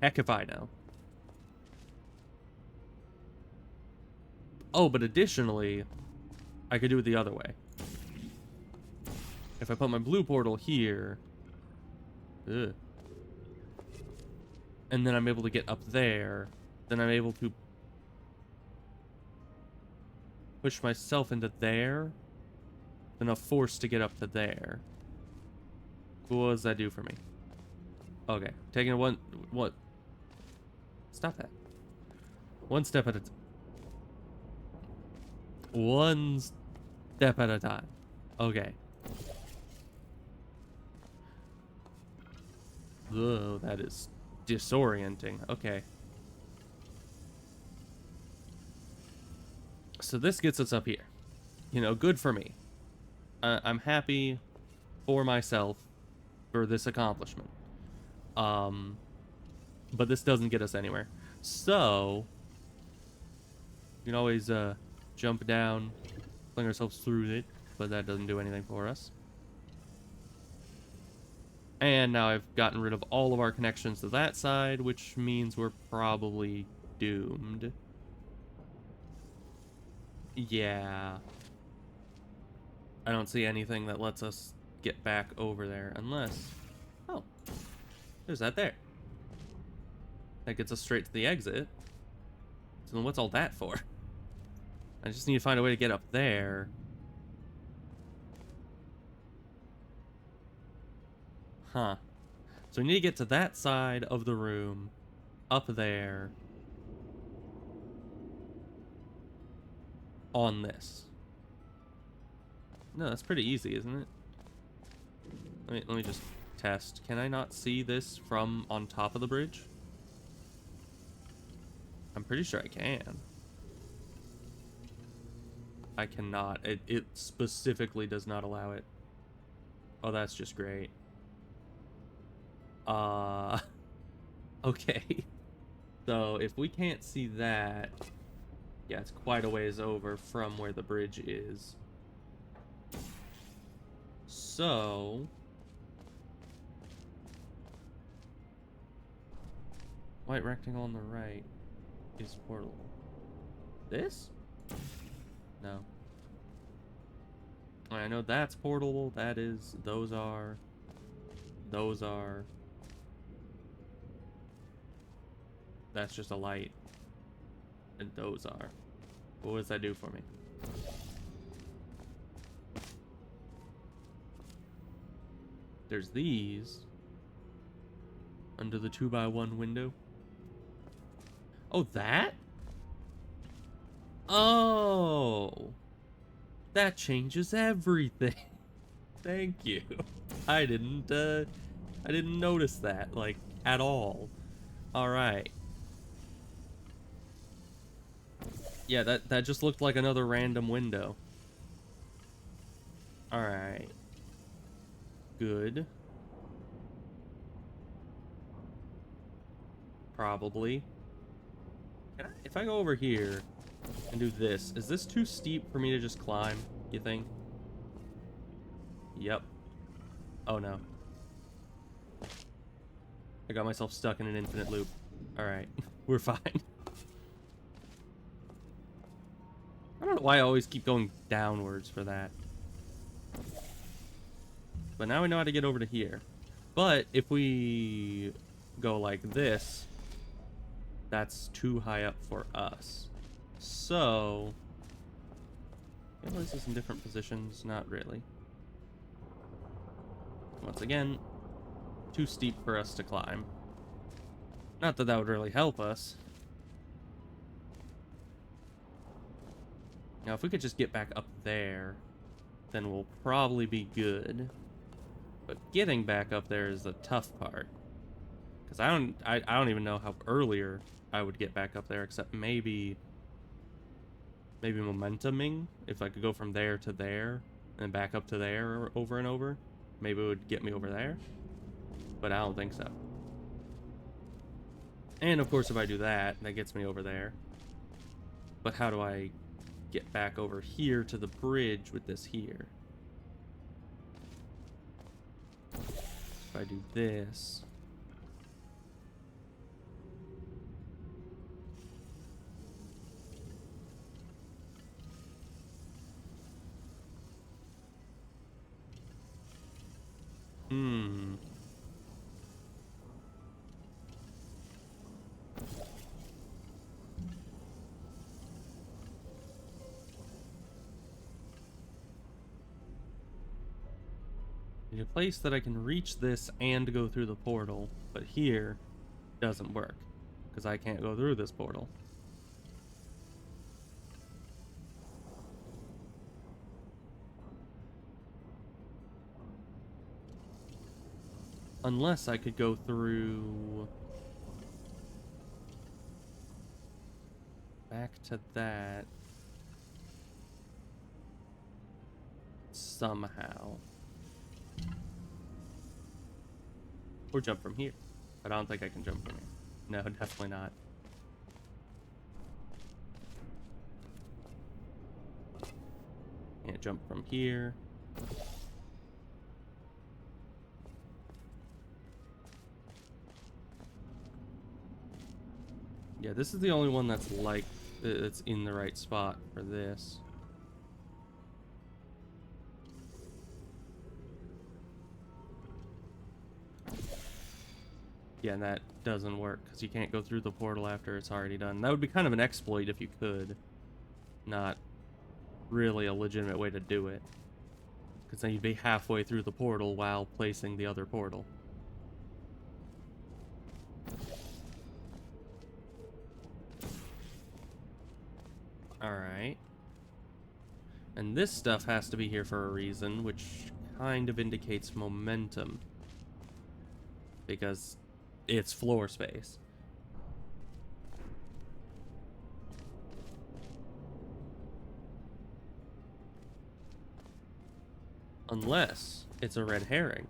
Heck if I know. Oh, but additionally, I could do it the other way. If I put my blue portal here, and then I'm able to get up there, then I'm able to push myself into there, enough force to get up to there. What does that do for me? Okay, taking what? Stop that. One step at a time. One step at a time. Okay. Ugh, that is disorienting. Okay. So this gets us up here. You know, good for me. I'm happy for myself for this accomplishment. but this doesn't get us anywhere. So we can always jump down, fling ourselves through it, but that doesn't do anything for us. And now I've gotten rid of all of our connections to that side, which means we're probably doomed. Yeah. I don't see anything that lets us get back over there, unless... Oh. There's that there. That gets us straight to the exit. So then what's all that for? I just need to find a way to get up there. Huh. So we need to get to that side of the room, up there, on this. No, that's pretty easy, isn't it? Let me just test. Can I not see this from on top of the bridge? I'm pretty sure I can. I cannot. It specifically does not allow it. Oh, that's just great. Okay. So if we can't see that, yeah, it's quite a ways over from where the bridge is. So white rectangle on the right is portal. This? No. I know that's portable. That is. Those are. Those are. That's just a light. And those are. What does that do for me? There's these. Under the 2x1 window. Oh, that? Oh. That changes everything. Thank you. I didn't notice that, like, at all. Alright. Yeah, that just looked like another random window. Alright. Good. Probably. If I go over here and do this, is this too steep for me to just climb, you think? Yep. Oh no. I got myself stuck in an infinite loop. Alright. We're fine. I don't know why I always keep going downwards for that. But now we know how to get over to here. But if we go like this, that's too high up for us. So, can I place this in different positions? Not really. Once again, too steep for us to climb. Not that that would really help us. Now, if we could just get back up there, then we'll probably be good. But getting back up there is the tough part. Because I don't even know how earlier I would get back up there, except maybe momentuming. If I could go from there to there and back up to there over and over, maybe it would get me over there. But I don't think so. And of course, if I do that, that gets me over there. But how do I get back over here to the bridge with this here? If I do this, in a place that I can reach this and go through the portal, but here doesn't work because I can't go through this portal. Unless I could go through back to that somehow. Or jump from here. But I don't think I can jump from here. No, definitely not. Can't jump from here. Yeah, this is the only one that's like, it's in the right spot for this. Yeah, and that doesn't work because you can't go through the portal after it's already done. That would be kind of an exploit if you could. Not really a legitimate way to do it. Because then you'd be halfway through the portal while placing the other portal. Alright. And this stuff has to be here for a reason, which kind of indicates momentum. Because it's floor space. Unless it's a red herring.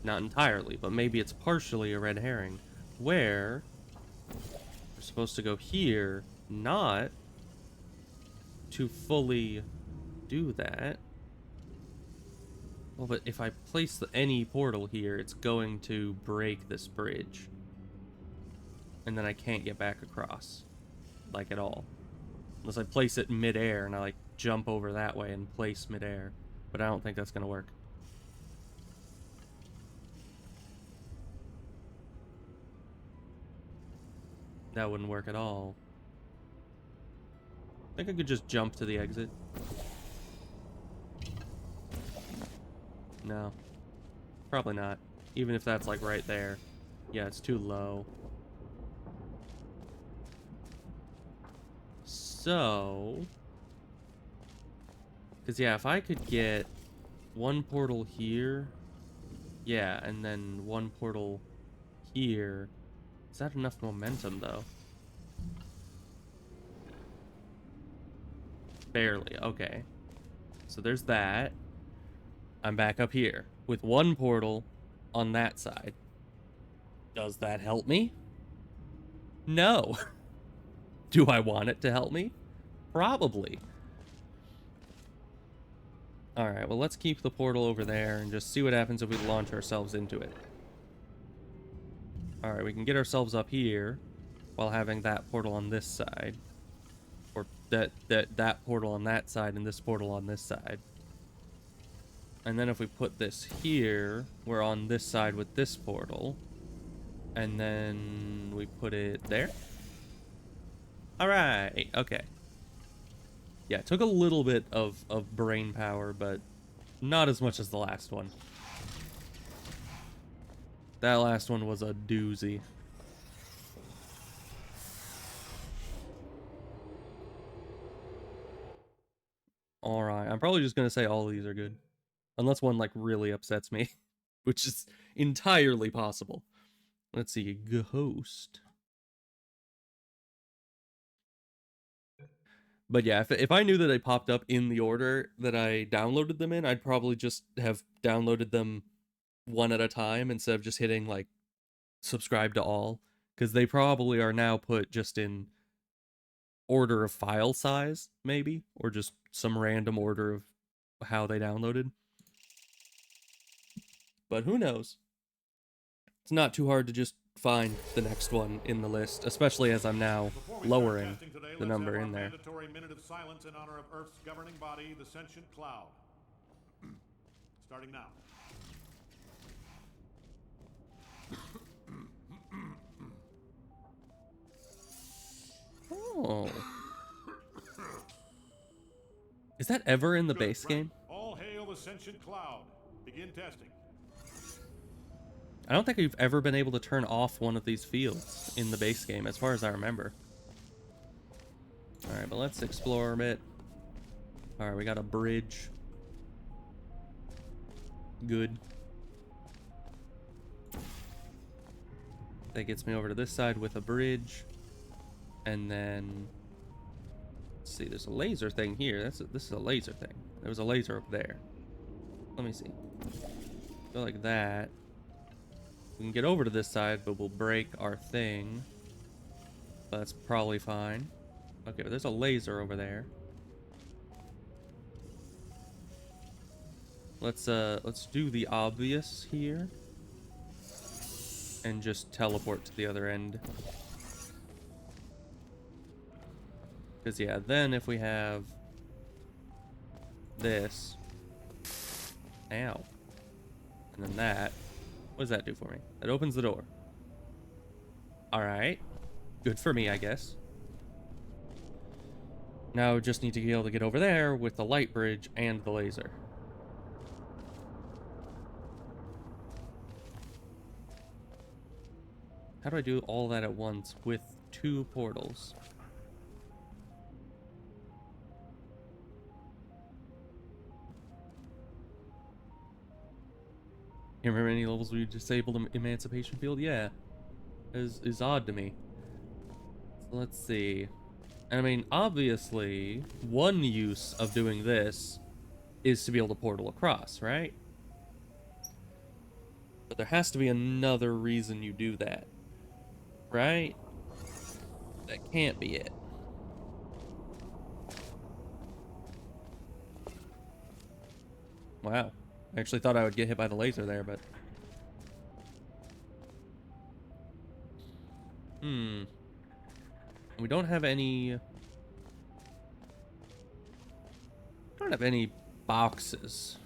Not entirely, but maybe it's partially a red herring. Where we're supposed to go here, not to fully do that. Well, but if I place any portal here, it's going to break this bridge. And then I can't get back across. Like, at all. Unless I place it mid-air and I, like, jump over that way and place mid-air. But I don't think that's gonna work. That wouldn't work at all. I think I could just jump to the exit. No. Probably not. Even if that's, like, right there. Yeah, it's too low. So... because, yeah, if I could get one portal here... yeah, and then one portal here... is that enough momentum, though? Barely, okay. So there's that. I'm back up here with one portal on that side. Does that help me? No. Do I want it to help me? Probably. Alright, well, let's keep the portal over there and just see what happens if we launch ourselves into it. Alright, we can get ourselves up here while having that portal on this side. Or that portal on that side and this portal on this side. And then if we put this here, we're on this side with this portal. And then we put it there. Alright, okay. Yeah, it took a little bit of brain power, but not as much as the last one. That last one was a doozy. Alright, I'm probably just gonna say all of these are good. Unless one, like, really upsets me. Which is entirely possible. Let's see, Ghost. But yeah, if I knew that they popped up in the order that I downloaded them in, I'd probably just have downloaded them one at a time instead of just hitting, like, subscribe to all. Because they probably are now put just in order of file size, maybe? Or just some random order of how they downloaded. But who knows? It's not too hard to just find the next one in the list, especially as I'm now lowering the number in there. Mandatory minute of silence in honor of Earth's governing body, the sentient cloud. Starting now. Oh. Is that ever in the base game? All hail the sentient cloud. Begin testing. I don't think we've ever been able to turn off one of these fields in the base game, as far as I remember. Alright, but let's explore a bit. Alright, we got a bridge. Good. That gets me over to this side with a bridge. And then... let's see, there's a laser thing here. This is a laser thing. There was a laser up there. Let me see. Go like that. We can get over to this side, but we'll break our thing. But that's probably fine. Okay, but there's a laser over there. Let's do the obvious here. And just teleport to the other end. Because, yeah, then if we have this. Ow. And then that. What does that do for me? That opens the door. Alright. Good for me, I guess. Now just need to be able to get over there with the light bridge and the laser. How do I do all that at once with 2 portals? You remember any levels where you disabled the emancipation field? Yeah. Is odd to me. So let's see. I mean, obviously, one use of doing this is to be able to portal across, right? But there has to be another reason you do that. Right? That can't be it. Wow. I actually thought I would get hit by the laser there, but... We don't have any... don't have any boxes.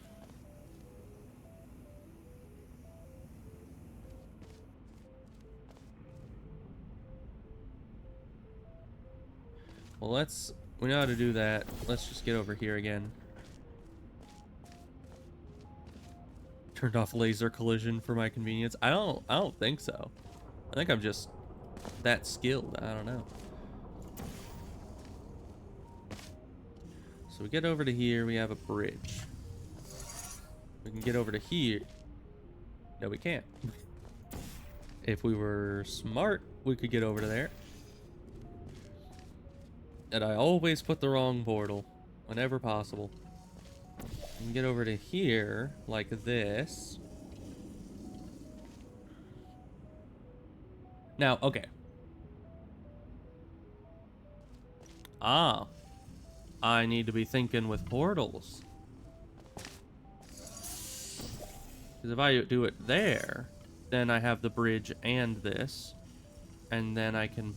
Well, we know how to do that. Let's just get over here again. Turned off laser collision for my convenience. I don't think so. I think I'm just that skilled. I don't know. So we get over to here, we have a bridge. We can get over to here. No, we can't. If we were smart, we could get over to there. And I always put the wrong portal whenever possible. We can get over to here like this. Now, okay. I need to be thinking with portals. Because if I do it there, then I have the bridge and this. And then I can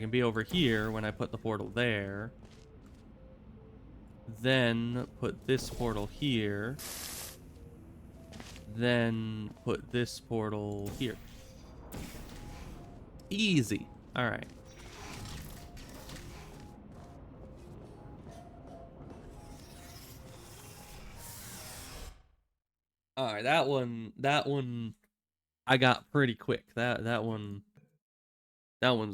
be over here when I put the portal there. Then put this portal here. Then put this portal here. Easy. All right. All right, that one I got pretty quick. That one's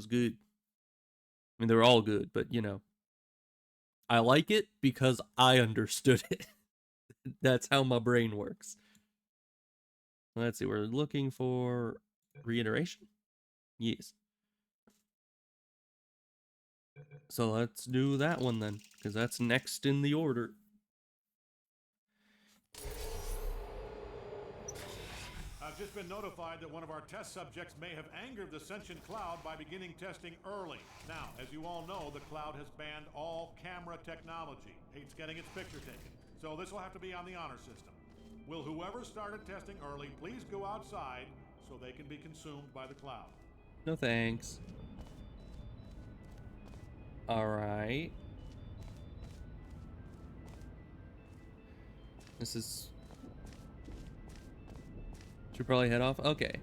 good. I mean, they're all good, but you know, I like it because I understood it. That's how my brain works. Let's see, we're looking for reiteration. Yes. So let's do that one then, because that's next in the order. I've just been notified that one of our test subjects may have angered the sentient cloud by beginning testing early. Now, as you all know, the cloud has banned all camera technology. Hates getting its picture taken. So this will have to be on the honor system. Will whoever started testing early please go outside so they can be consumed by the cloud? No thanks. Alright. This is... should probably head off? Okay.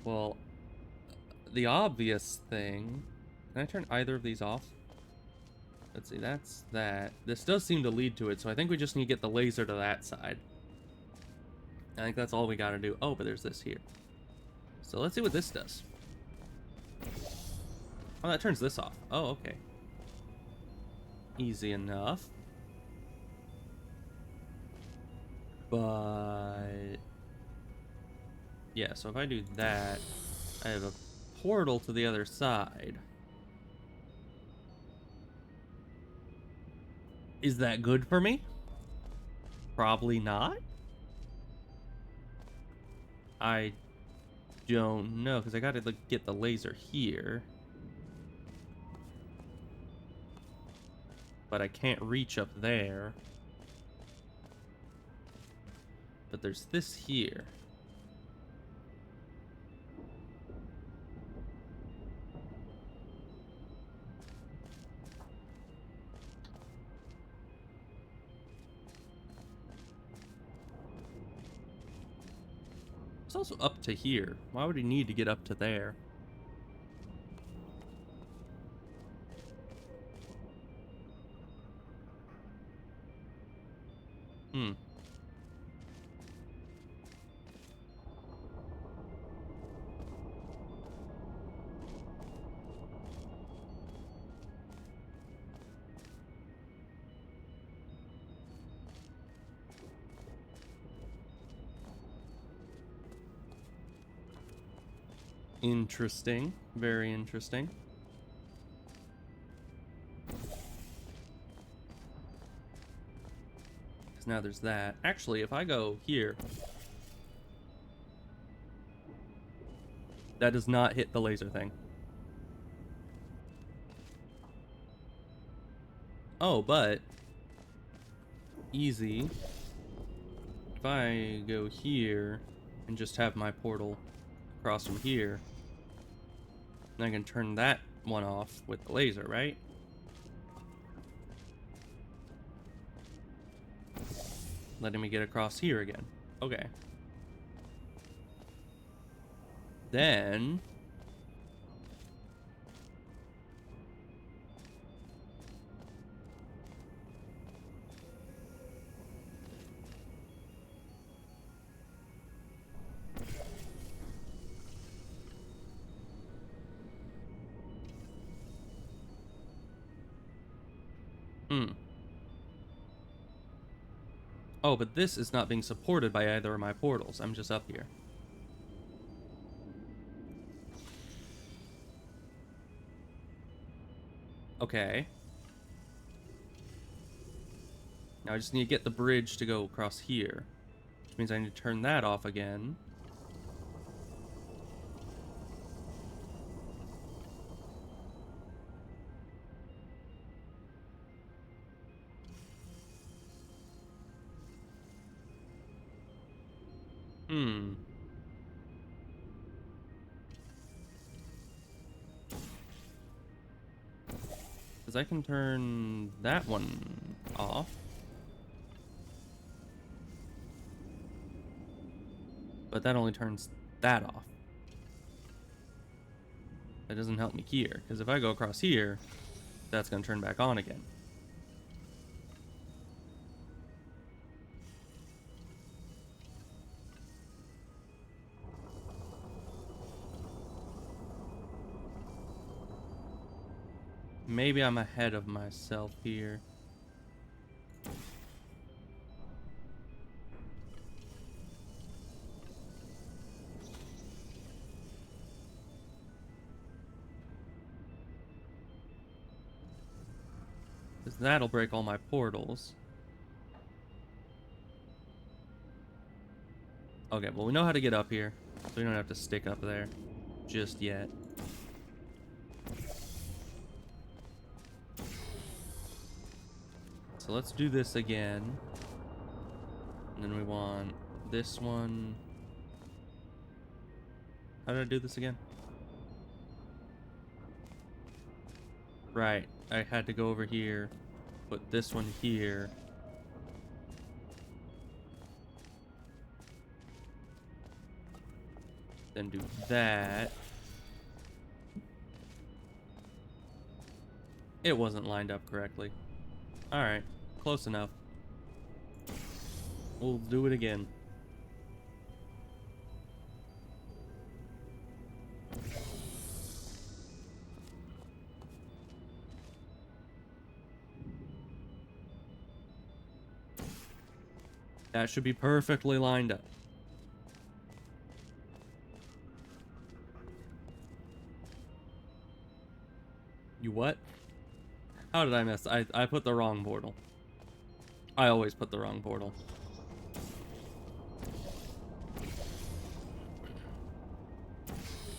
Well, the obvious thing... can I turn either of these off? Let's see, that's that. This does seem to lead to it, so I think we just need to get the laser to that side. I think that's all we gotta do. Oh, but there's this here. So let's see what this does. Oh, that turns this off. Oh, okay. Easy enough. But... yeah, so if I do that, I have a portal to the other side. Is that good for me? Probably not. I don't know, because I gotta like, get the laser here. But I can't reach up there. But there's this here. It's also up to here. Why would he need to get up to there? Hmm. Interesting. Very interesting. Because now there's that. Actually, if I go here... That does not hit the laser thing. Oh, but... Easy. If I go here and just have my portal across from here, then I can turn that one off with the laser, right? Letting me get across here again. Okay. Then... Oh, but this is not being supported by either of my portals. I'm just up here. Okay. Now I just need to get the bridge to go across here. Which means I need to turn that off again. Because I can turn that one off. But that only turns that off. That doesn't help me here. Because if I go across here, that's going to turn back on again. Maybe I'm ahead of myself here. Because that'll break all my portals. Okay, well we know how to get up here. So we don't have to stick up there just yet. So let's do this again. And then we want this one. How did I do this again? Right, I had to go over here, put this one here. Then do that. It wasn't lined up correctly. Alright, close enough. We'll do it again. That should be perfectly lined up. You what? How did I miss? I put the wrong portal. I always put the wrong portal.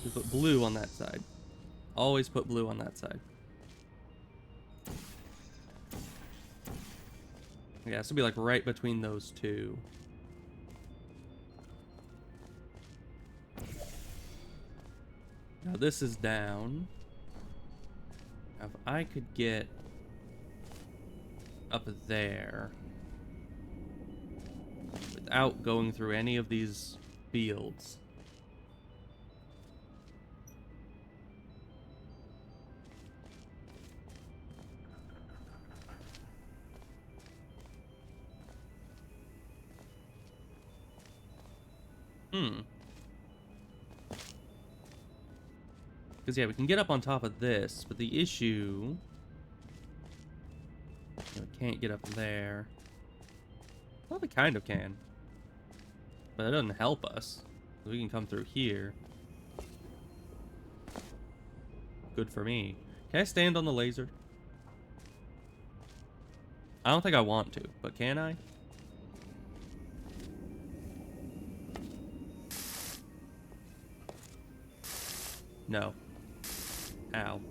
We put blue on that side. Always put blue on that side. Yeah, this will be like right between those two. Now this is down. Now if I could get up there without going through any of these fields. Because, yeah, we can get up on top of this, but the issue... we can't get up there. Well, we kind of can. But it doesn't help us. We can come through here. Good for me. Can I stand on the laser? I don't think I want to, but can I? No. Ow.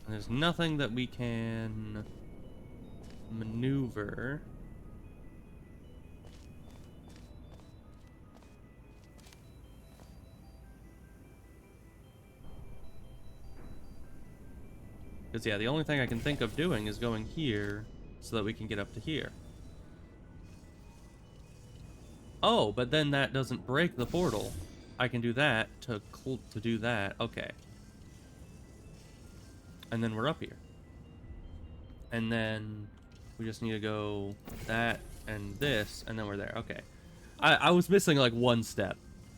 There's nothing that we can maneuver. Because, yeah, the only thing I can think of doing is going here so that we can get up to here. Oh, but then that doesn't break the portal. I can do that to do that. Okay. And then we're up here. And then we just need to go that and this, and then we're there. Okay. I was missing like one step,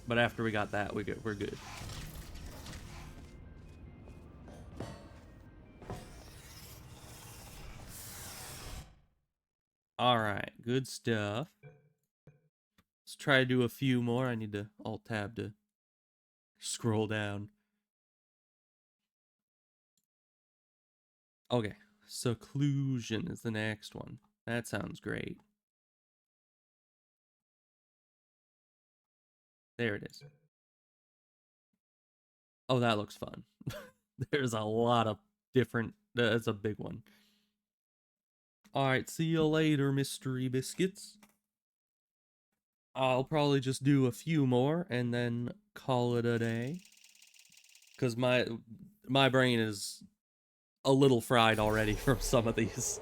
but after we got that, we're good. Alright, good stuff. Let's try to do a few more. I need to Alt-Tab to scroll down. Okay, seclusion is the next one. That sounds great. There it is. Oh, that looks fun. There's a lot of different... That's a big one. Alright, see you later, Mystery Biscuits. I'll probably just do a few more and then call it a day. Because my brain is a little fried already from some of these.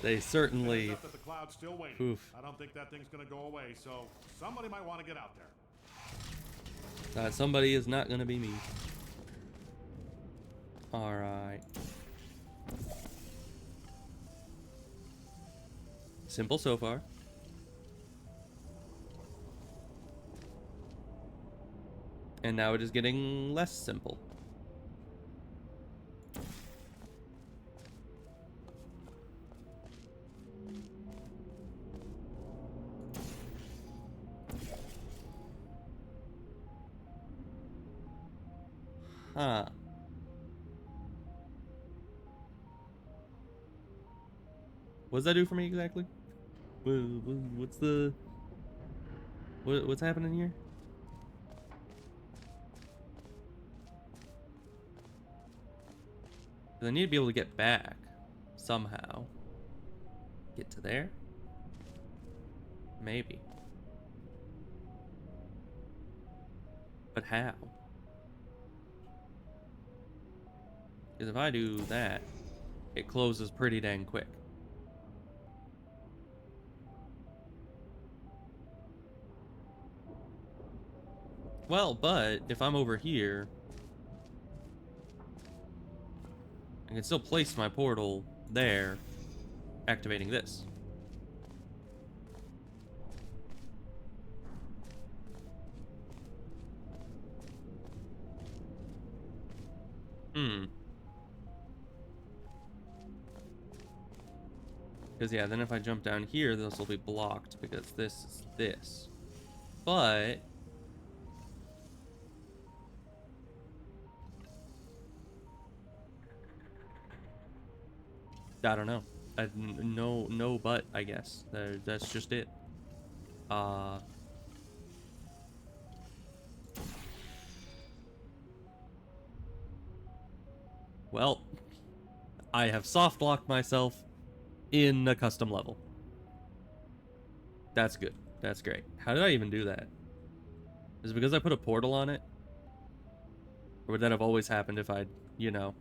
They certainly... That the cloud's still waiting. Oof. I don't think that thing's going to go away, so somebody might want to get out there. Somebody is not going to be me. Alright. Simple so far. And now it is getting less simple. Huh. What does that do for me exactly? What's the... What's happening here? I need to be able to get back somehow. Get to there? Maybe. But how? Because if I do that, it closes pretty dang quick. Well, but if I'm over here, I can still place my portal there, activating this. Because, yeah, then if I jump down here, this will be blocked because this is this. But... I don't know. No, but I guess that's just it. Well, I have soft locked myself in a custom level. That's good. That's great. How did I even do that? Is it because I put a portal on it? Or would that have always happened if I'd, you know...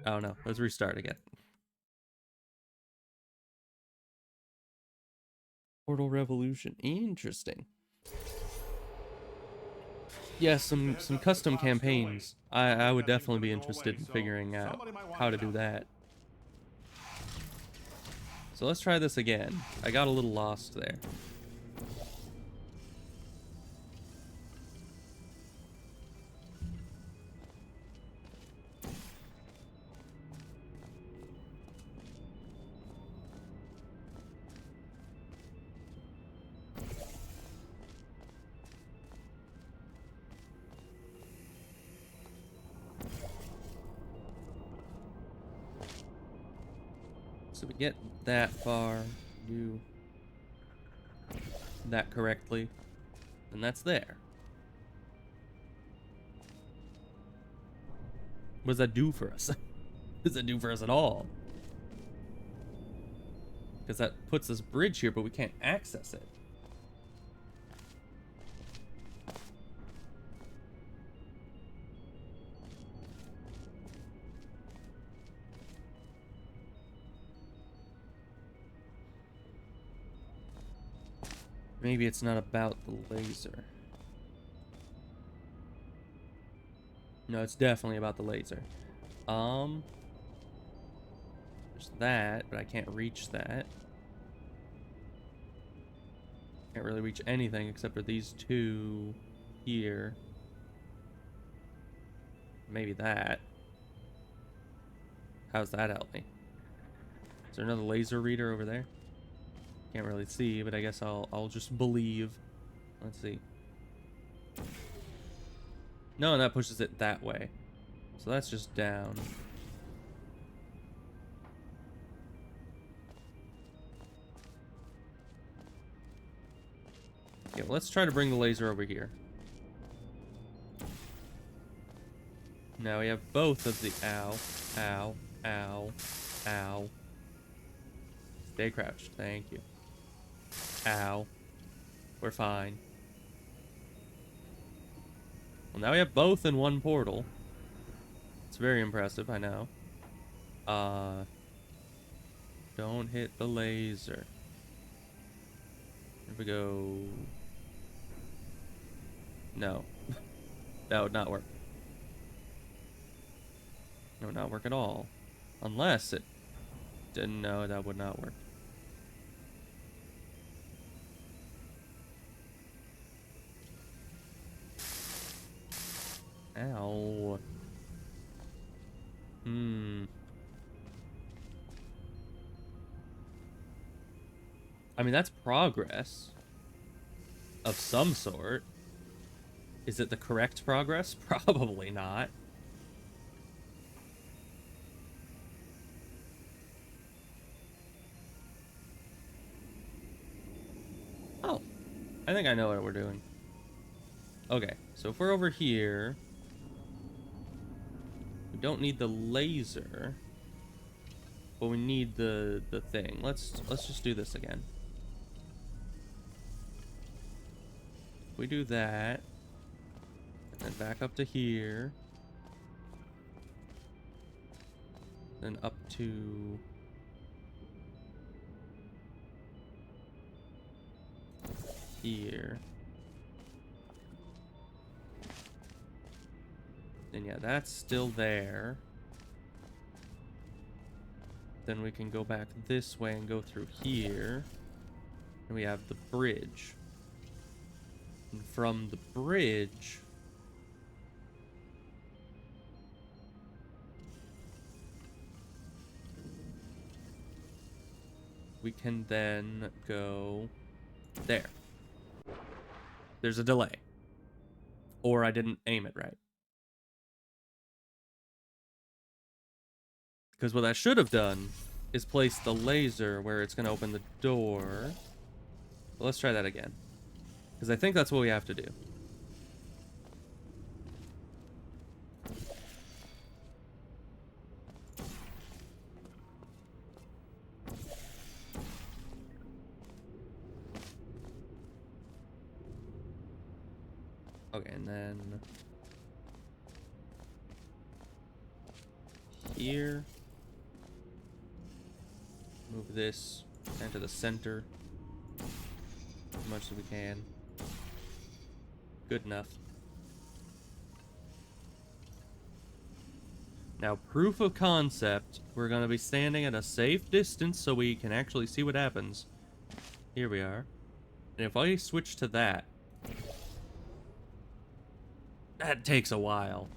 I don't know. Let's restart again. Portal Revolution. Interesting. Yeah, some custom campaigns. I would definitely be interested in figuring out how to do that. So let's try this again. I got a little lost there. So we get that far, do that correctly, and that's there. What does that do for us? What does that do for us at all? Because that puts this bridge here, but we can't access it. Maybe it's not about the laser. No, it's definitely about the laser. There's that, but I can't reach that. Can't really reach anything except for these two here. Maybe that. How's that help me? Is there another laser reader over there? Can't really see, but I guess I'll just believe. Let's see. No, that pushes it that way. So that's just down. Okay, well, let's try to bring the laser over here. Now we have both of the ow, ow, ow, ow. Stay crouched, thank you. Ow. We're fine. Well, now we have both in one portal. It's very impressive, I know. Don't hit the laser. Here we go. No. That would not work. That would not work at all. Unless it didn't. No, that would not work. Ow. I mean, that's progress. Of some sort. Is it the correct progress? Probably not. Oh. I think I know what we're doing. Okay, so if we're over here... We don't need the laser. But we need the thing. Let's just do this again. We do that. And back up to here. Then up to... here. And yeah, that's still there. Then we can go back this way and go through here. And we have the bridge. And from the bridge... we can then go there. There's a delay. Or I didn't aim it right. Because what I should have done is place the laser where it's going to open the door. Well, let's try that again. Because I think that's what we have to do. Okay, and then here, move this into the center as much as we can. Good enough. Now, proof of concept, we're going to be standing at a safe distance so we can actually see what happens. Here we are. And if I switch to that, that takes a while,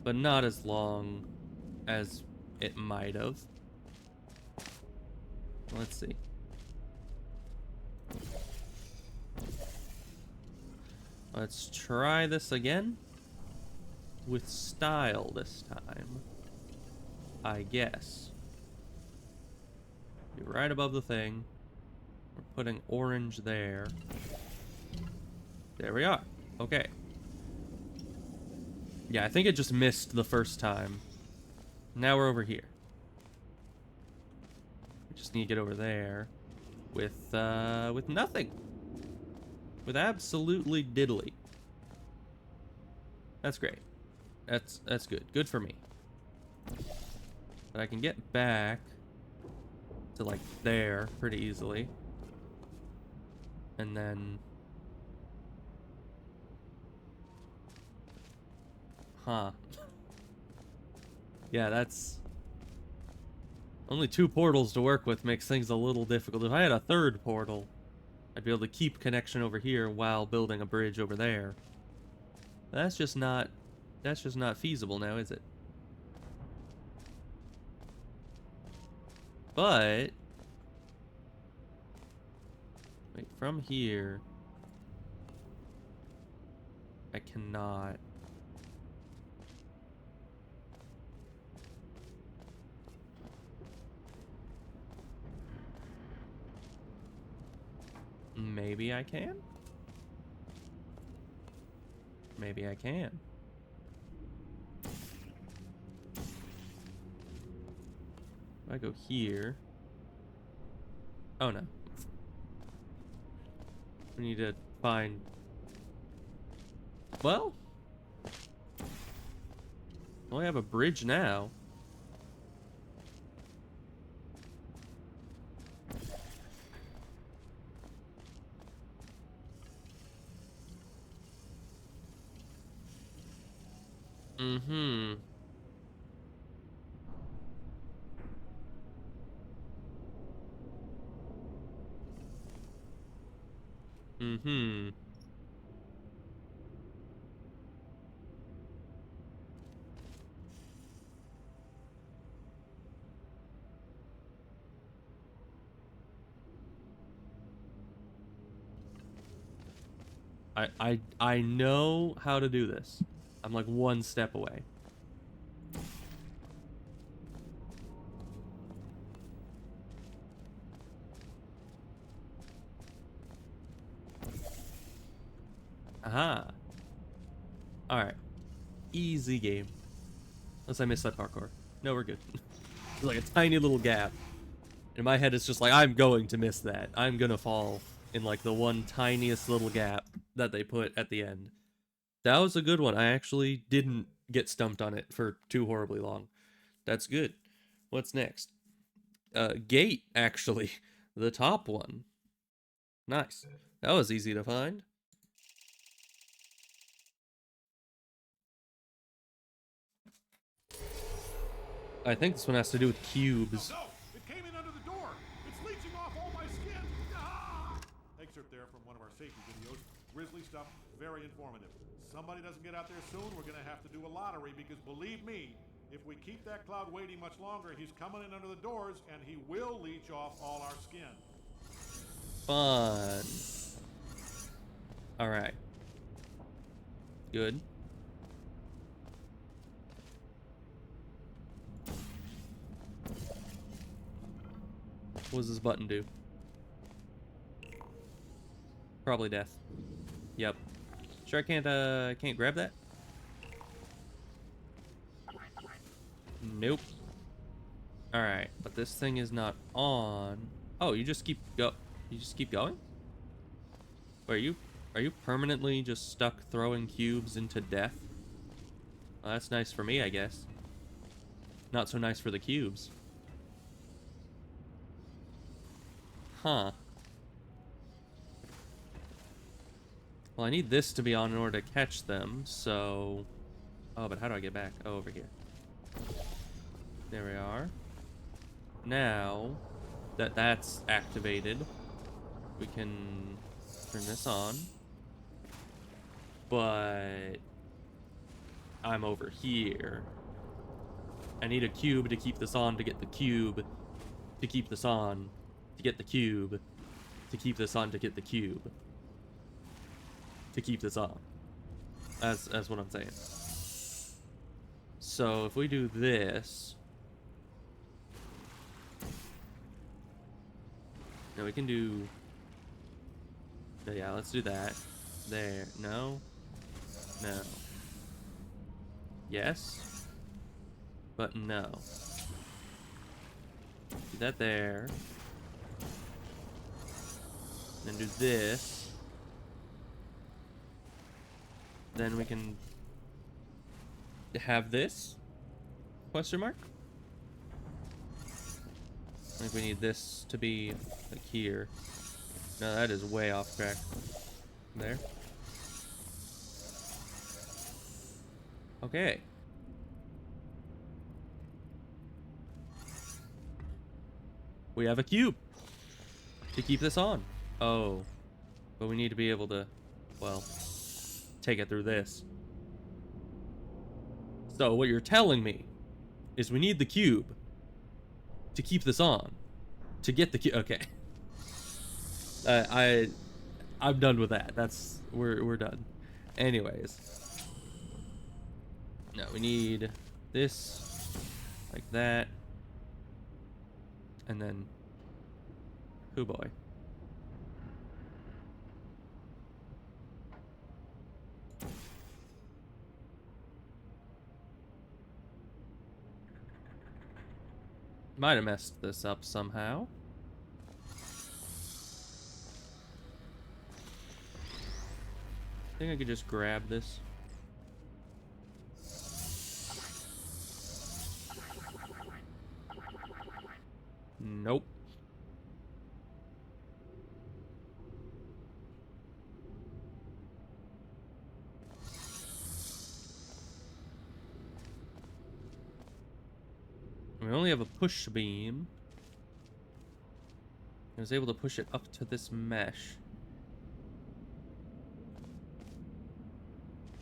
but not as long as it might have. Let's see. Let's try this again. With style this time, I guess. You're right above the thing. We're putting orange there. There we are. Okay. Yeah, I think it just missed the first time. Now we're over here. We just need to get over there with nothing. With absolutely diddly. That's great. That's good. Good for me. But I can get back to like there pretty easily. And then huh. Yeah, that's only 2 portals to work with makes things a little difficult. If I had a 3rd portal, I'd be able to keep connection over here while building a bridge over there. That's just not feasible now, is it? But wait, from here I cannot. Maybe I can? Maybe I can. If I go here. Oh no. We need to find. Well, we have a bridge now. Mm-hmm. Mm-hmm. I know how to do this. I'm like 1 step away. Aha. Alright. Easy game. Unless I missed that parkour. No, we're good. It's like a tiny little gap. In my head, it's just like, I'm going to miss that. I'm gonna fall in like the one tiniest little gap that they put at the end. That was a good one. I actually didn't get stumped on it for too horribly long. That's good. What's next? Gate, actually. The top one. Nice. That was easy to find. I think this one has to do with cubes. No, it came in under the door. It's leaching off all my skin. Ah! Excerpt there from one of our safety videos. Grisly stuff, very informative. Somebody doesn't get out there soon, we're going to have to do a lottery because believe me, if we keep that cloud waiting much longer, he's coming in under the doors and he will leach off all our skin. Fun. Alright. Good. What does this button do? Probably death. Yep. Sure I can't grab that? Nope. Alright, but this thing is not on. Oh, you just keep going? Wait, are you permanently just stuck throwing cubes into death? Well, that's nice for me, I guess. Not so nice for the cubes. Huh. Well, I need this to be on in order to catch them, so... Oh, but how do I get back? Oh, over here. There we are. Now that that's activated, we can turn this on. But I'm over here. I need a cube to keep this on to get the cube to keep this on to get the cube to keep this on to get the cube to keep this on. That's what I'm saying. So if we do this, now we can do. Yeah, let's do that. There. No. No. Yes. But no. Do that there. Then do this. Then we can have this? Question mark? I think we need this to be like here. No, that is way off track. There. Okay. We have a cube to keep this on. Oh. But we need to be able to, well, take it through this. So what you're telling me is we need the cube to keep this on. To get the cube. Okay. I'm done with that. We're done. Anyways. No, we need this like that. And then oh boy. Might have messed this up somehow. I think I could just grab this. Nope. We only have a push beam. I was able to push it up to this mesh.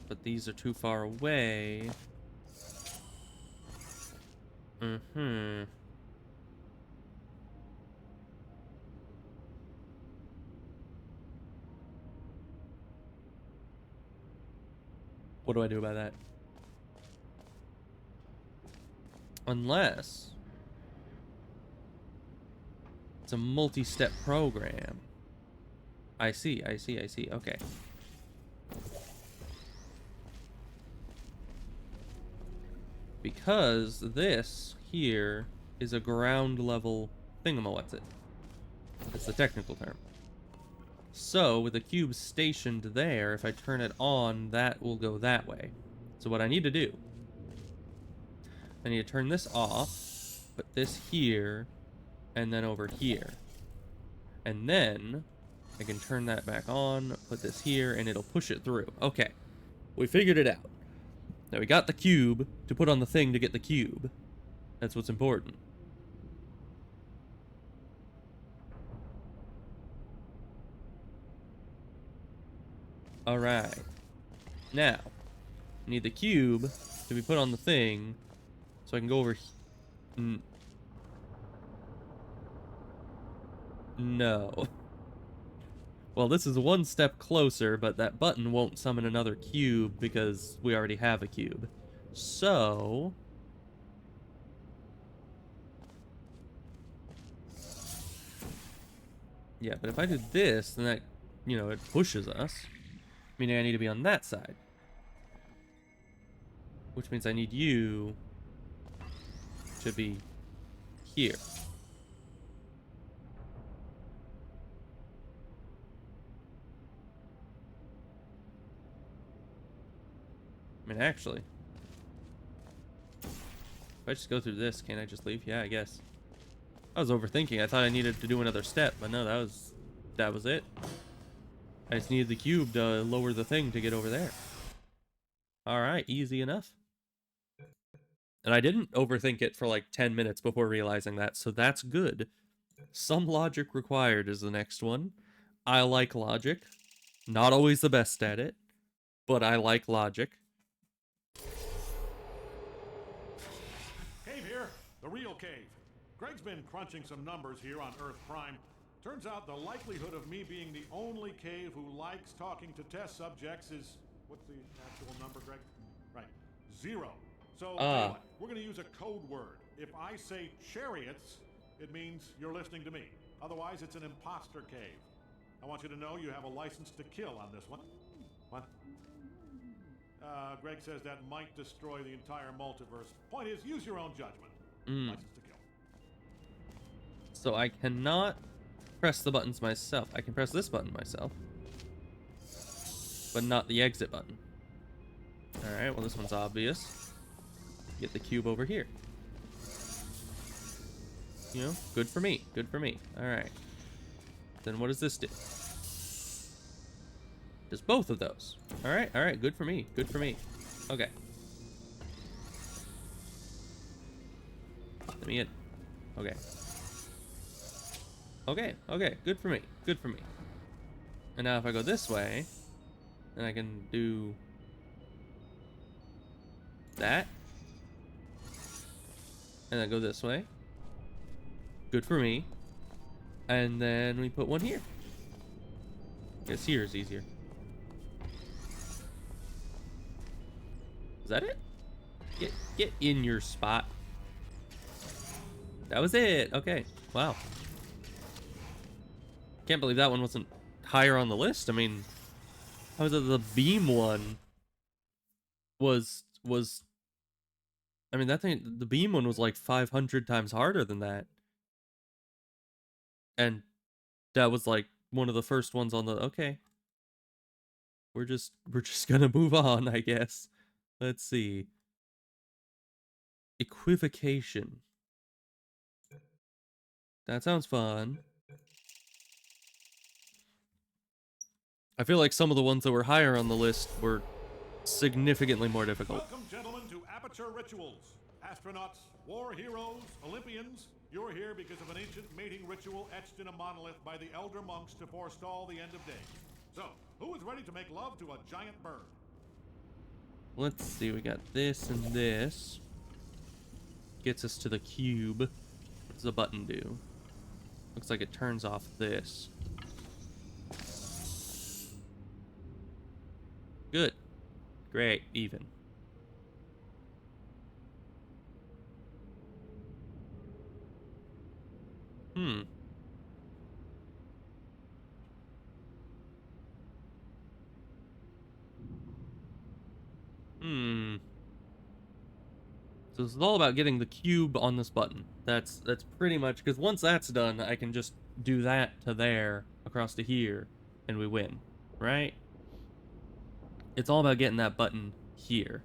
But these are too far away. Mm-hmm. What do I do about that? Unless it's a multi-step program. I see. Okay. Because this here is a ground level thingamawhatsit. That's the technical term. So, with the cube stationed there, if I turn it on, that will go that way. So what I need to do, I need to turn this off, put this here, and then over here. And then I can turn that back on, put this here, and it'll push it through. Okay, we figured it out. Now we got the cube to put on the thing to get the cube. That's what's important. Alright. Now, I need the cube to be put on the thing so I can go over No. Well, this is one step closer, but that button won't summon another cube because we already have a cube. So... Yeah, but if I do this, then that, you know, it pushes us. Meaning I need to be on that side. Which means I need you to be here. I mean, actually, if I just go through this, can't I just leave? Yeah, I guess. I was overthinking. I thought I needed to do another step, but no, that was it. I just needed the cube to lower the thing to get over there. Alright, easy enough. And I didn't overthink it for like 10 minutes before realizing that, so that's good. Some logic required is the next one. I like logic. Not always the best at it, but I like logic. Cave here, the real cave. Greg's been crunching some numbers here on Earth Prime. Turns out the likelihood of me being the only cave who likes talking to test subjects is... What's the actual number, Greg? Right, 0. So, tell you what, we're going to use a code word. If I say chariots, it means you're listening to me. Otherwise, it's an imposter cave. I want you to know you have a license to kill on this one. What? Greg says that might destroy the entire multiverse. Point is, use your own judgment. License to kill. So I cannot press the buttons myself. I can press this button myself, but not the exit button. Alright, well this one's obvious. Get the cube over here. You know, good for me. Good for me. Alright. Then what does this do? Does both of those. Alright, good for me. Good for me. Okay. Let me in. Okay. Okay, good for me. Good for me. And now if I go this way, then I can do that. And then go this way. Good for me. And then we put one here. Guess here is easier. Is that it? Get in your spot. That was it. Okay. Wow. Can't believe that one wasn't higher on the list. I mean, how was it the beam one was I mean, that thing, the beam one was like 500 times harder than that. And that was like one of the first ones on the, okay. We're just gonna move on, I guess. Let's see. Equivocation. That sounds fun. I feel like some of the ones that were higher on the list were significantly more difficult. Welcome, gentlemen, to Aperture Rituals. Astronauts, war heroes, Olympians, you're here because of an ancient mating ritual etched in a monolith by the elder monks to forestall the end of days. So, who is ready to make love to a giant bird? Let's see, we got this and this. Gets us to the cube. What does the button do? Looks like it turns off this. Good. Great, even. So this is all about getting the cube on this button. That's pretty much, because once that's done, I can just do that to there, across to here, and we win, right? It's all about getting that button here,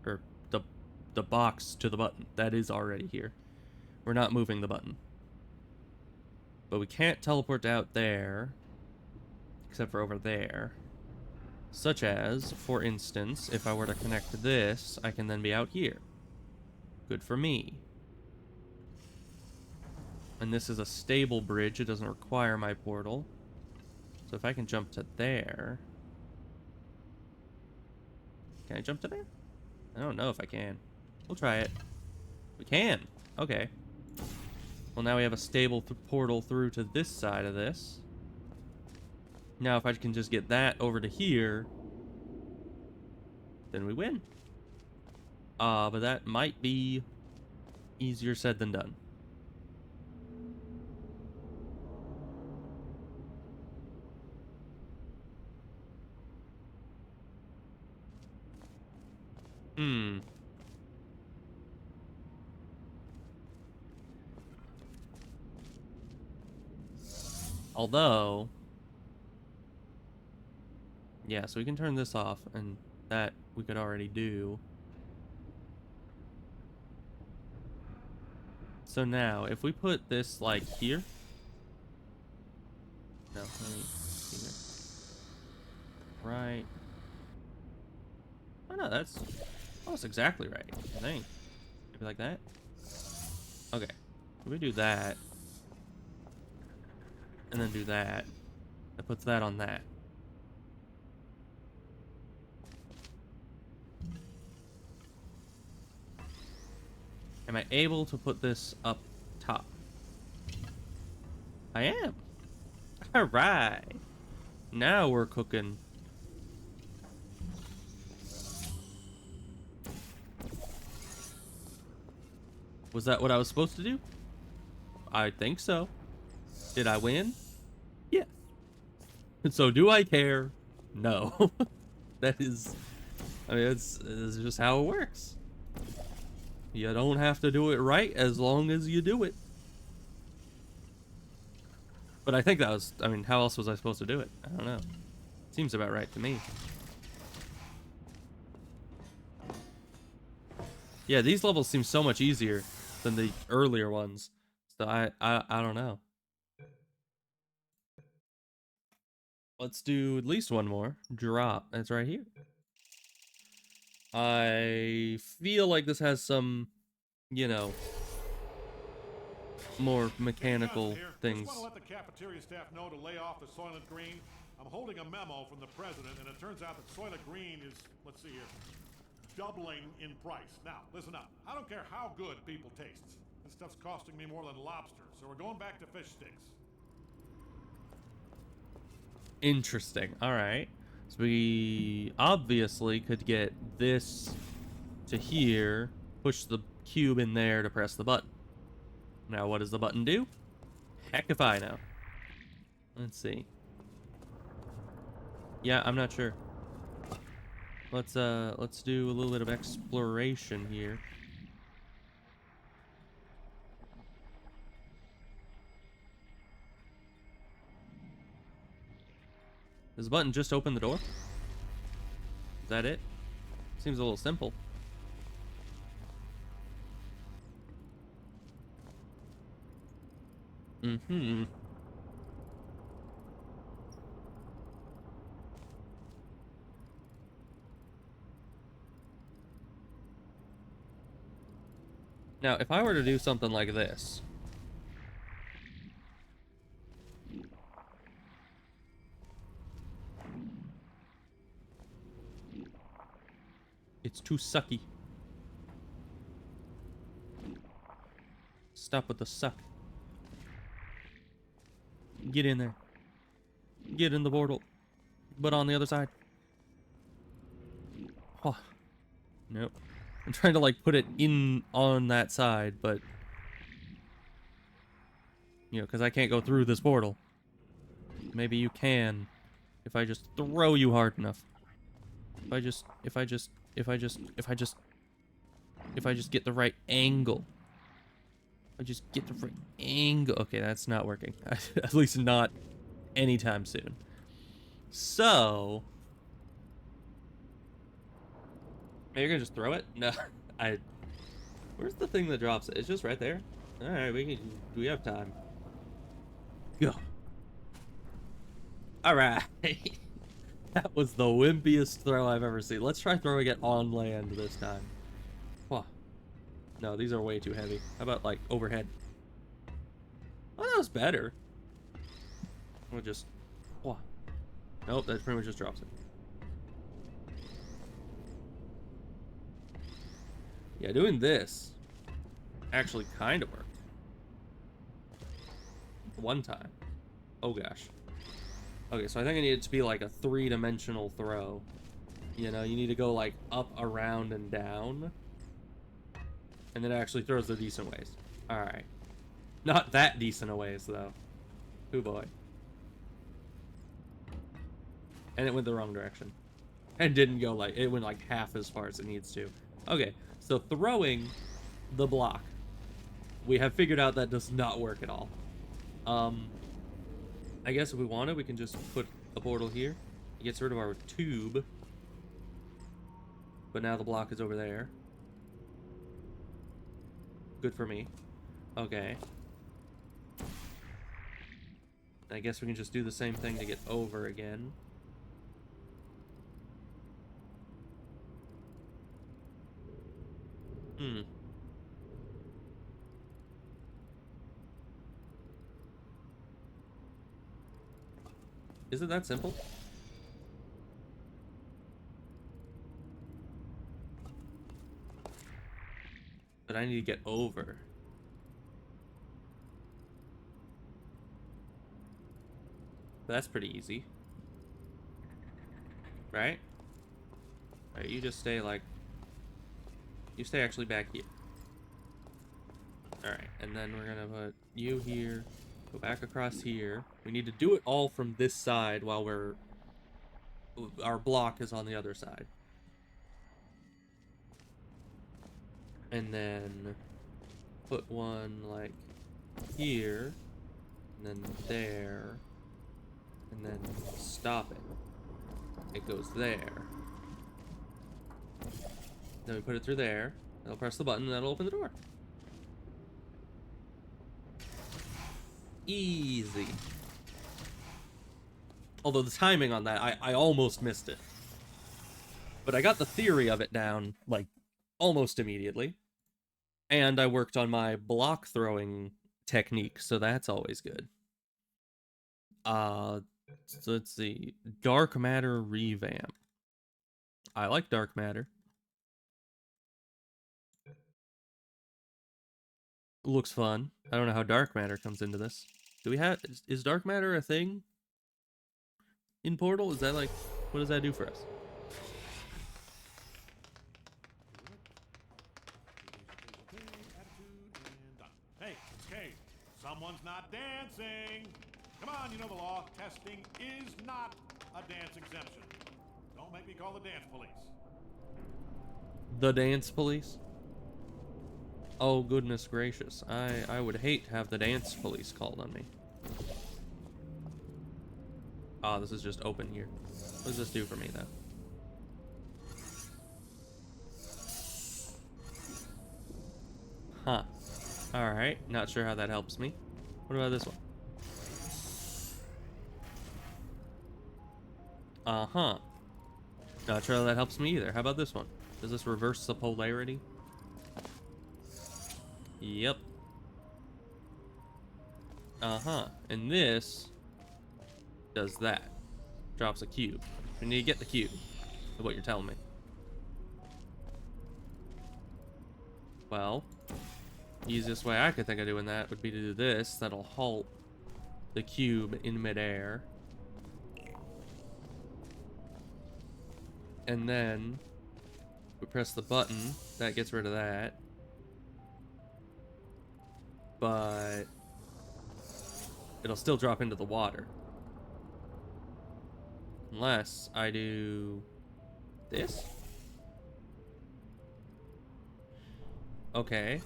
or the box to the button. That is already here. We're not moving the button. But we can't teleport out there, except for over there. Such as, for instance, if I were to connect this, I can then be out here. Good for me. And this is a stable bridge. It doesn't require my portal. So if I can jump to there... Can I jump to there? I don't know if I can. We'll try it. We can. Okay. Well, now we have a stable portal through to this side of this. Now if I can just get that over to here, then we win. But that might be easier said than done. Hmm. Although, yeah, so we can turn this off, and that we could already do. So now, if we put this, like, here. No, let me see here. Right. Oh, no, that's almost exactly right, I think. Maybe like that? Okay. If we do that, and then do that, that puts that on that. Am I able to put this up top? I am. All right. Now we're cooking. Was that what I was supposed to do? I think so. Did I win? Yes. So do I care? No. That is, I mean, it's just how it works. You don't have to do it right as long as you do it. But I think that was, I mean, how else was I supposed to do it? I don't know. Seems about right to me. Yeah, these levels seem so much easier than the earlier ones. So I don't know. Let's do at least one more. Drop. That's right here. I feel like this has some, you know, more mechanical Here. Just want to things. let the cafeteria staff know to lay off the Soylent Green. I'm holding a memo from the president, and it turns out that Soylent Green is, let's see here, doubling in price. Now, listen up. I don't care how good people tastes. This stuff's costing me more than lobster, so we're going back to fish sticks. Interesting. All right. So we obviously could get this to here, push the cube in there to press the button. Now, what does the button do? Heck if I know. Let's see. Yeah, I'm not sure. Let's do a little bit of exploration here. Does the button just open the door? Is that it? Seems a little simple. Mm-hmm. Now, if I were to do something like this. It's too sucky. Stop with the suck. Get in there. Get in the portal. But on the other side. Oh, nope. I'm trying to like put it in on that side, but you know, because I can't go through this portal. Maybe you can if I just throw you hard enough. If I just get the right angle. I just get the right angle. Okay, that's not working. At least not anytime soon. So maybe you're gonna just throw it? No, I. Where's the thing that drops it? It's just right there. All right, we have time. Go. All right. That was the wimpiest throw I've ever seen. Let's try throwing it on land this time. Whoa. No, these are way too heavy. How about like overhead? Oh, that was better. We'll just. Whoa. Nope, that pretty much just drops it. Yeah, doing this actually kind of worked. One time. Oh gosh. Okay, so I think I need it to be like a 3-dimensional throw. You know, you need to go like up, around, and down. And then it actually throws the decent ways. Alright. Not that decent a ways, though. Oh boy. And it went the wrong direction. And didn't go like, it went like half as far as it needs to. Okay, so throwing the block. We have figured out that does not work at all. I guess if we wanted, we can just put a portal here. It gets rid of our tube. But now the block is over there. Good for me. Okay. I guess we can just do the same thing to get over again. Is it that simple? But I need to get over. That's pretty easy. Right? Alright, you just stay like... You stay actually back here. Alright, and then we're gonna put you here. Go back across here. We need to do it all from this side while we're... Our block is on the other side. And then... Put one, like, here. And then there. And then stop it. It goes there. Then we put it through there. That'll press the button and that'll open the door. Easy. Although the timing on that, I almost missed it. But I got the theory of it down, like, almost immediately. And I worked on my block throwing technique, so that's always good. So let's see. Dark Matter revamp. I like Dark Matter. Looks fun. I don't know how Dark Matter comes into this. Do we have... Is Dark Matter a thing? In Portal? Is that like... What does that do for us? Hey, it's Cade. Someone's not dancing. Come on, you know the law. Testing is not a dance exemption. Don't make me call the dance police. The dance police? Oh, goodness gracious. I would hate to have the dance police called on me. Ah, this is just open here. What does this do for me, though? Huh. Alright, not sure how that helps me. What about this one? Uh-huh. Not sure how that helps me either. How about this one? Does this reverse the polarity? Yep. Uh-huh. And this does that. Drops a cube. We need to get the cube, is what you're telling me. Well, easiest way I could think of doing that would be to do this. That'll halt the cube in midair. And then we press the button. That gets rid of that. But it'll still drop into the water. Unless I do this. Okay.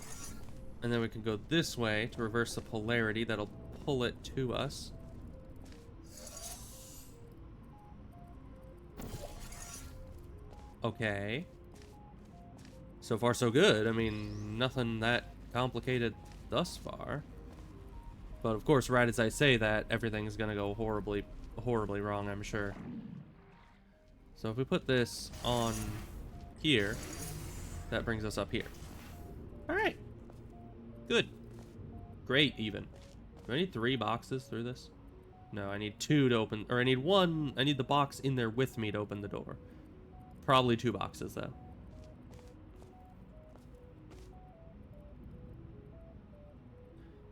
And then we can go this way to reverse the polarity. That'll pull it to us. Okay. So far, so good. I mean, nothing that complicated thus far. But of course, right as I say that, everything's gonna go horribly, horribly wrong, I'm sure. So if we put this on here, that brings us up here. Alright. Good. Great, even. Do I need 3 boxes through this? No, I need 2 to open, or I need 1. I need the box in there with me to open the door. Probably 2 boxes, though.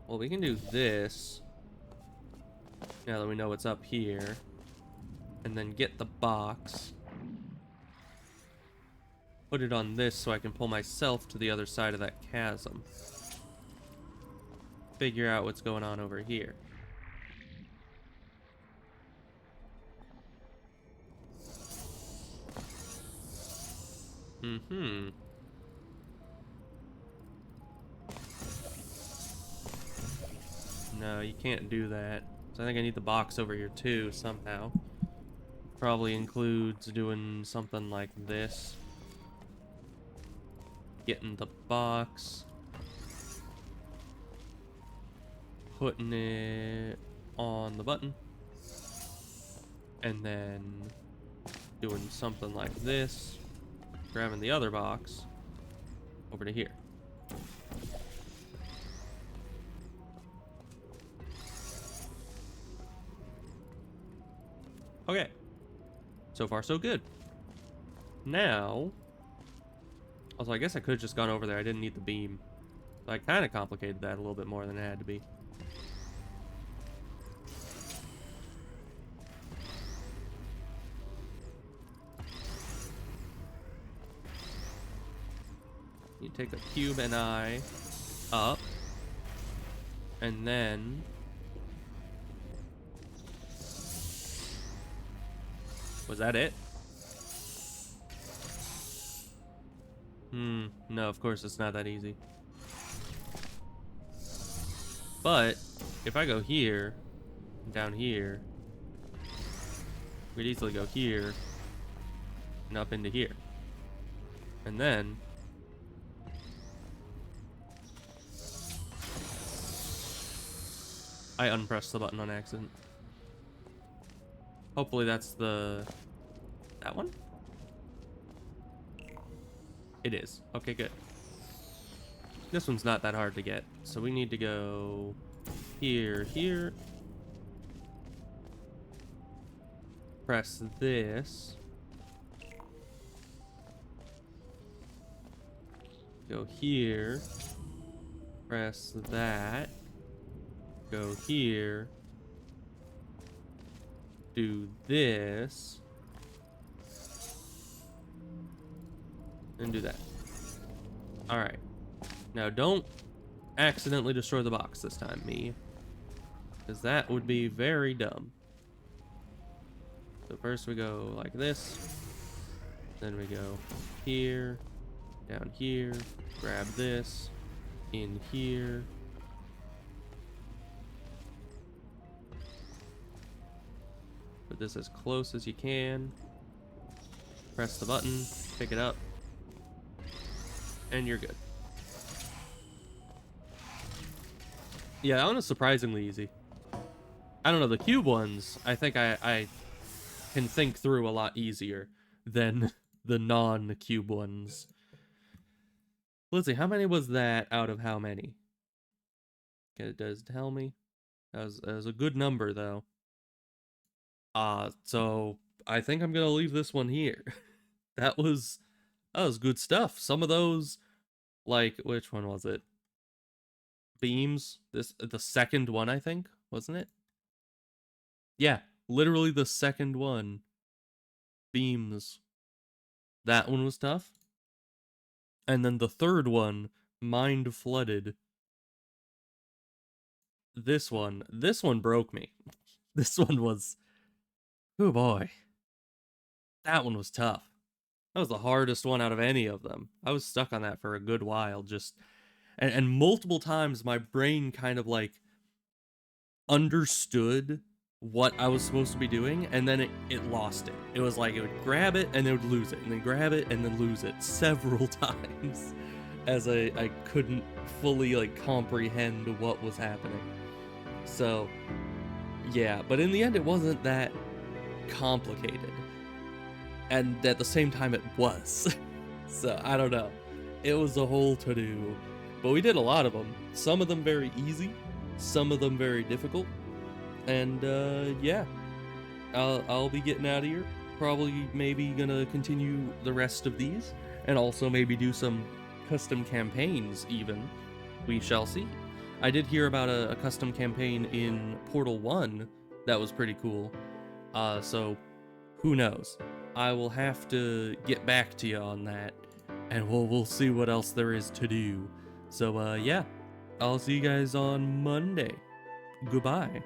Well, we can do this. Now that we know what's up here. And then get the box. Put it on this so I can pull myself to the other side of that chasm. Figure out what's going on over here. Mm-hmm. No, you can't do that. So I think I need the box over here too, somehow. Probably includes doing something like this. Getting the box. Putting it on the button. And then doing something like this. Grabbing the other box over to here. Okay. So far, so good. Now... Also, I guess I could have just gone over there. I didn't need the beam. So I kind of complicated that a little bit more than it had to be. You take a cube and eye up. And then... Was that it? No, of course it's not that easy. But, if I go here, down here, we'd easily go here, and up into here. And then... I unpressed the button on accident. Hopefully that's the... That one? It is. Okay, good. This one's not that hard to get. So we need to go here, here. Press this. Go here. Press that. Go here. Do this. And do that. Alright. Now don't accidentally destroy the box this time, me. Because that would be very dumb. So first we go like this. Then we go here. Down here. Grab this. In here. Put this as close as you can. Press the button. Pick it up. And you're good. Yeah, that one is surprisingly easy. I don't know, the cube ones, I think I can think through a lot easier than the non-cube ones. Let's see, how many was that out of how many? Okay, it does tell me. That was a good number, though. So I think I'm gonna leave this one here. That was good stuff. Some of those, like, which one was it? Beams. The second one, I think, wasn't it? Yeah, literally the second one. Beams. That one was tough. And then the third one, mind flooded. This one broke me. This one was, oh boy. That one was tough. That was the hardest one out of any of them. I was stuck on that for a good while, just... And multiple times my brain kind of, like, understood what I was supposed to be doing, and then it lost it. It was like it would grab it, and it would lose it, and then grab it, and then lose it several times, as I couldn't fully, like, comprehend what was happening. So, yeah, but in the end it wasn't that complicated. And at the same time it was. So, I don't know. It was a whole to-do. But we did a lot of them. Some of them very easy. Some of them very difficult. And, yeah. I'll be getting out of here. Probably maybe gonna continue the rest of these. And also maybe do some custom campaigns, even. We shall see. I did hear about a custom campaign in Portal 1 that was pretty cool. So, who knows? I will have to get back to you on that. And we'll see what else there is to do. So, yeah. I'll see you guys on Monday. Goodbye.